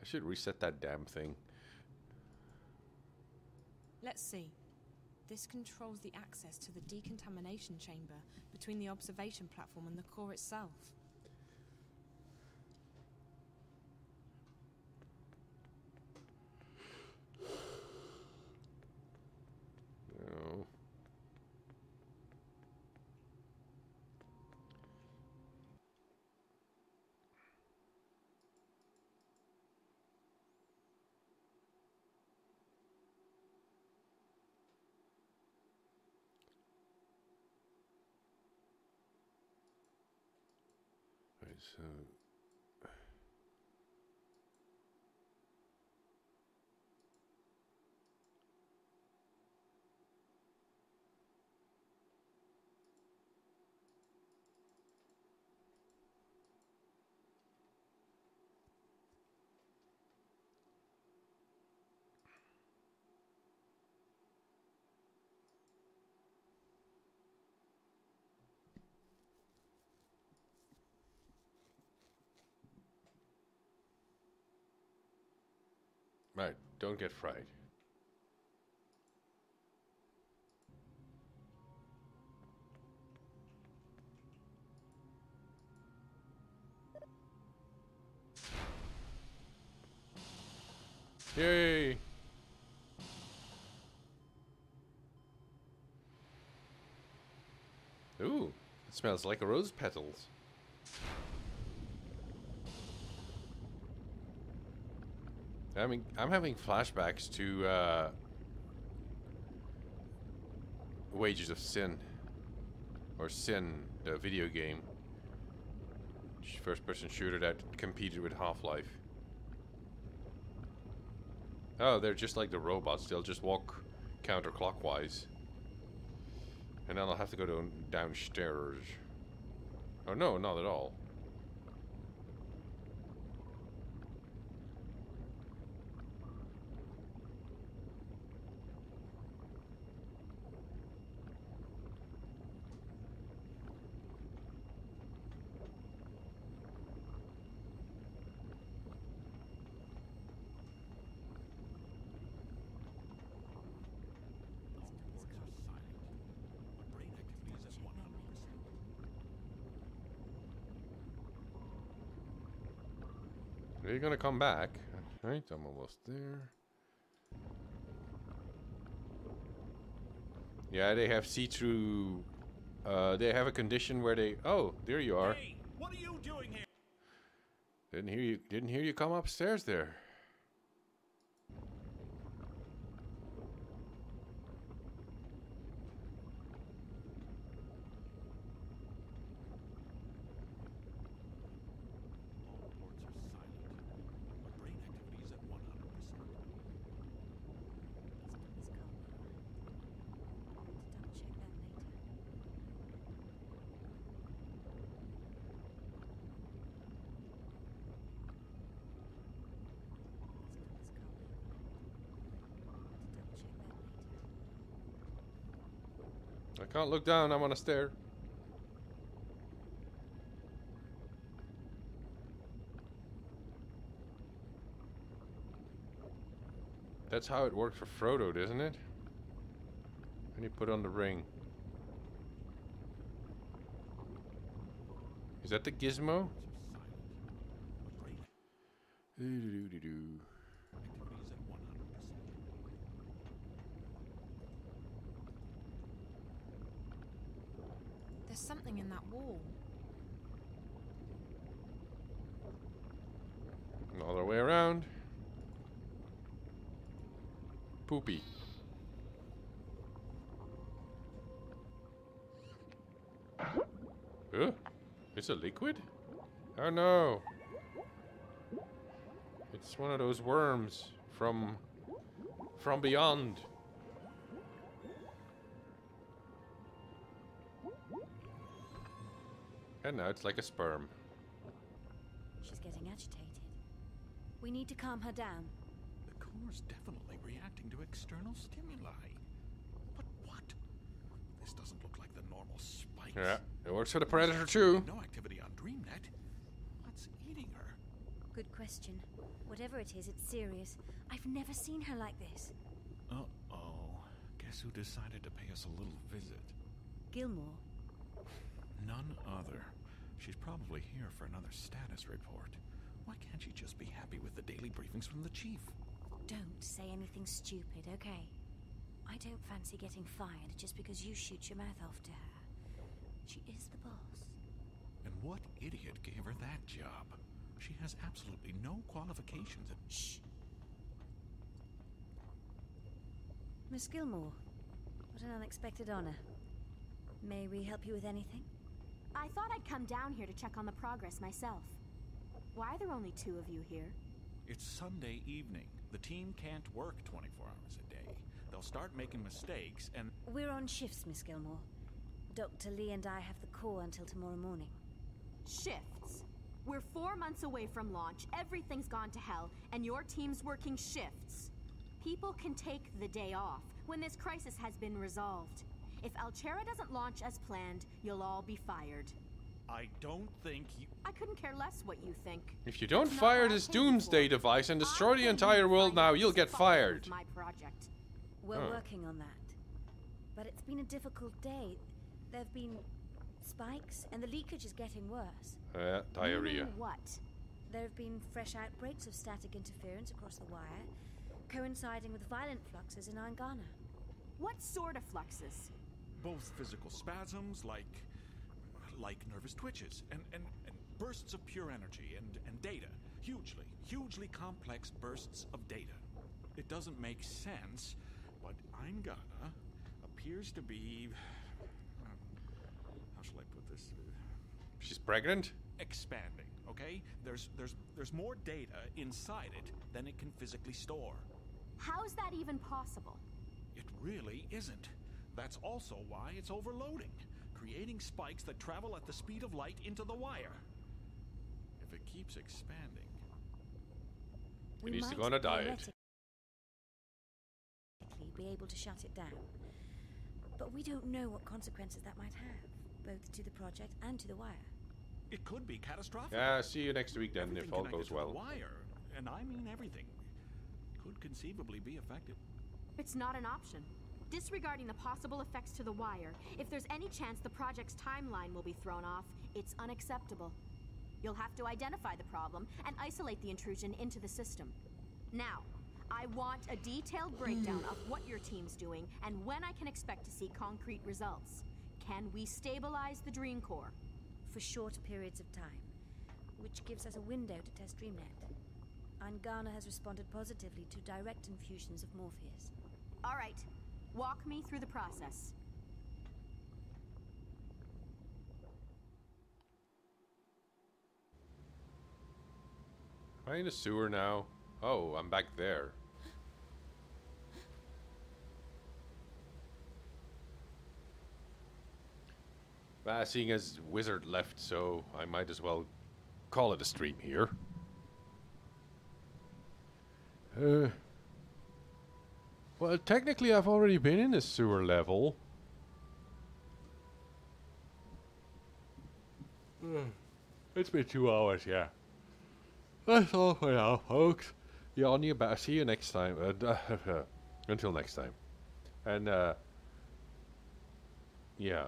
I should reset that damn thing. Let's see. This controls the access to the decontamination chamber between the observation platform and the core itself. No. Right, so right, don't get fried. Yay! Ooh, it smells like rose petals. I mean, I'm having flashbacks to Wages of Sin, or Sin, the video game, first-person shooter that competed with Half-Life. Oh, they're just like the robots. They'll just walk counterclockwise, and then I'll have to go downstairs. Oh no, not at all. Are you gonna come back? Right, I'm almost there. Yeah, they have see-through. They have a condition where they. Oh, there you are. Hey, what are you doing here? Didn't hear you come upstairs there. I can't look down, I'm on a stair. That's how it worked for Frodo, doesn't it? When you put on the ring. Is that the gizmo? There's something in that wall. Another way around. Poopy. It's a liquid? Oh no. It's one of those worms from beyond. And now it's like a sperm. She's getting agitated. We need to calm her down. The core's definitely reacting to external stimuli. But what? This doesn't look like the normal spikes. Yeah, it works for the Predator too. No activity on DreamNet. What's eating her? Good question. Whatever it is, it's serious. I've never seen her like this. Uh-oh. Guess who decided to pay us a little visit? Gilmore. None other. She's probably here for another status report. Why can't she just be happy with the daily briefings from the chief? Don't say anything stupid, okay? I don't fancy getting fired just because you shoot your mouth off to her. She is the boss. And what idiot gave her that job? She has absolutely no qualifications. Shh. Miss Gilmore, what an unexpected honor. May we help you with anything? I thought I'd come down here to check on the progress myself. Why are there only 2 of you here? It's Sunday evening. The team can't work 24 hours a day. They'll start making mistakes and... We're on shifts, Miss Gilmore. Dr. Lee and I have the core until tomorrow morning. Shifts? We're 4 months away from launch, everything's gone to hell, and your team's working shifts. People can take the day off when this crisis has been resolved. If Alchera doesn't launch as planned, you'll all be fired. I don't think you... I couldn't care less what you think. If you don't fire this doomsday device and destroy the entire world now, you'll get fired. My project. We're working on that. But it's been a difficult day. There've been spikes, and the leakage is getting worse. Diarrhea. What? There have been fresh outbreaks of static interference across the wire, coinciding with violent fluxes in Angana. What sort of fluxes? Both physical spasms, like nervous twitches, and bursts of pure energy and data. Hugely complex bursts of data. It doesn't make sense, but Angana appears to be... how shall I put this? She's pregnant? Expanding, okay? There's more data inside it than it can physically store. How's that even possible? It really isn't. That's also why it's overloading, creating spikes that travel at the speed of light into the wire. If it keeps expanding... It needs to go on a diet. Be able to shut it down. But we don't know what consequences that might have, both to the project and to the wire. It could be catastrophic. Yeah, see you next week then, Everything if all connected goes to well. The wire, and I mean everything, could conceivably be affected. It's not an option. Disregarding the possible effects to the wire, if there's any chance the project's timeline will be thrown off, it's unacceptable. You'll have to identify the problem and isolate the intrusion into the system. Now, I want a detailed breakdown of what your team's doing and when I can expect to see concrete results. Can we stabilize the Dream Core? For short periods of time, which gives us a window to test DreamNet. Angana has responded positively to direct infusions of Morpheus. All right. Walk me through the process. Am I in the sewer now? Oh, I'm back there. Seeing as Wizard left, so I might as well call it a stream here. Well, technically I've already been in the sewer level. It's been 2 hours, yeah. That's all for now, folks. Y'all need better. See you next time. Until next time. And, yeah.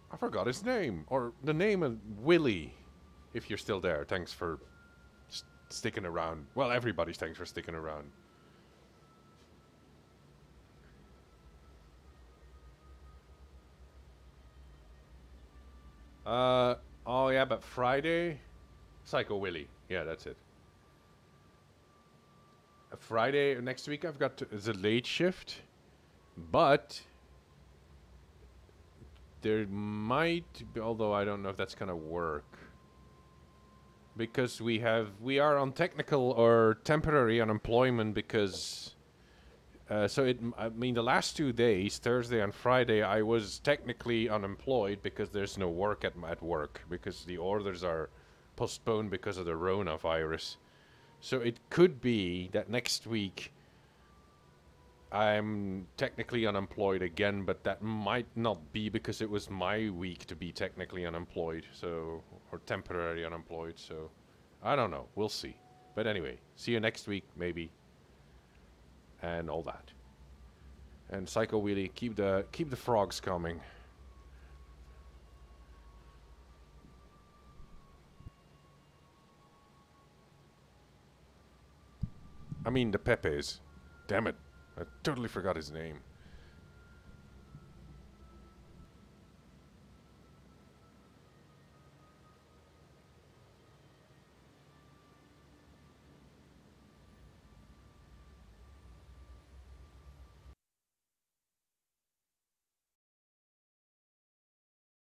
I forgot his name. Or the name of Willie. If you're still there. Thanks for sticking around. Well, everybody's thanks for sticking around. Oh yeah, but Friday, Psycho Willie. Yeah, that's it. Friday next week I've got it's a late shift, but there might be, although I don't know if that's gonna work, because we are on technical or temporary unemployment because I mean the last 2 days, Thursday and Friday, I was technically unemployed because there's no work at work because the orders are postponed because of the Rona-virus. So it could be that next week I'm technically unemployed again, but that might not be because it was my week to be technically unemployed, so, or temporary unemployed, so I don't know, we'll see. But anyway, see you next week maybe, and all that. And Psycho Wheelie, keep the frogs coming. I mean the Pepes. Damn it. I totally forgot his name.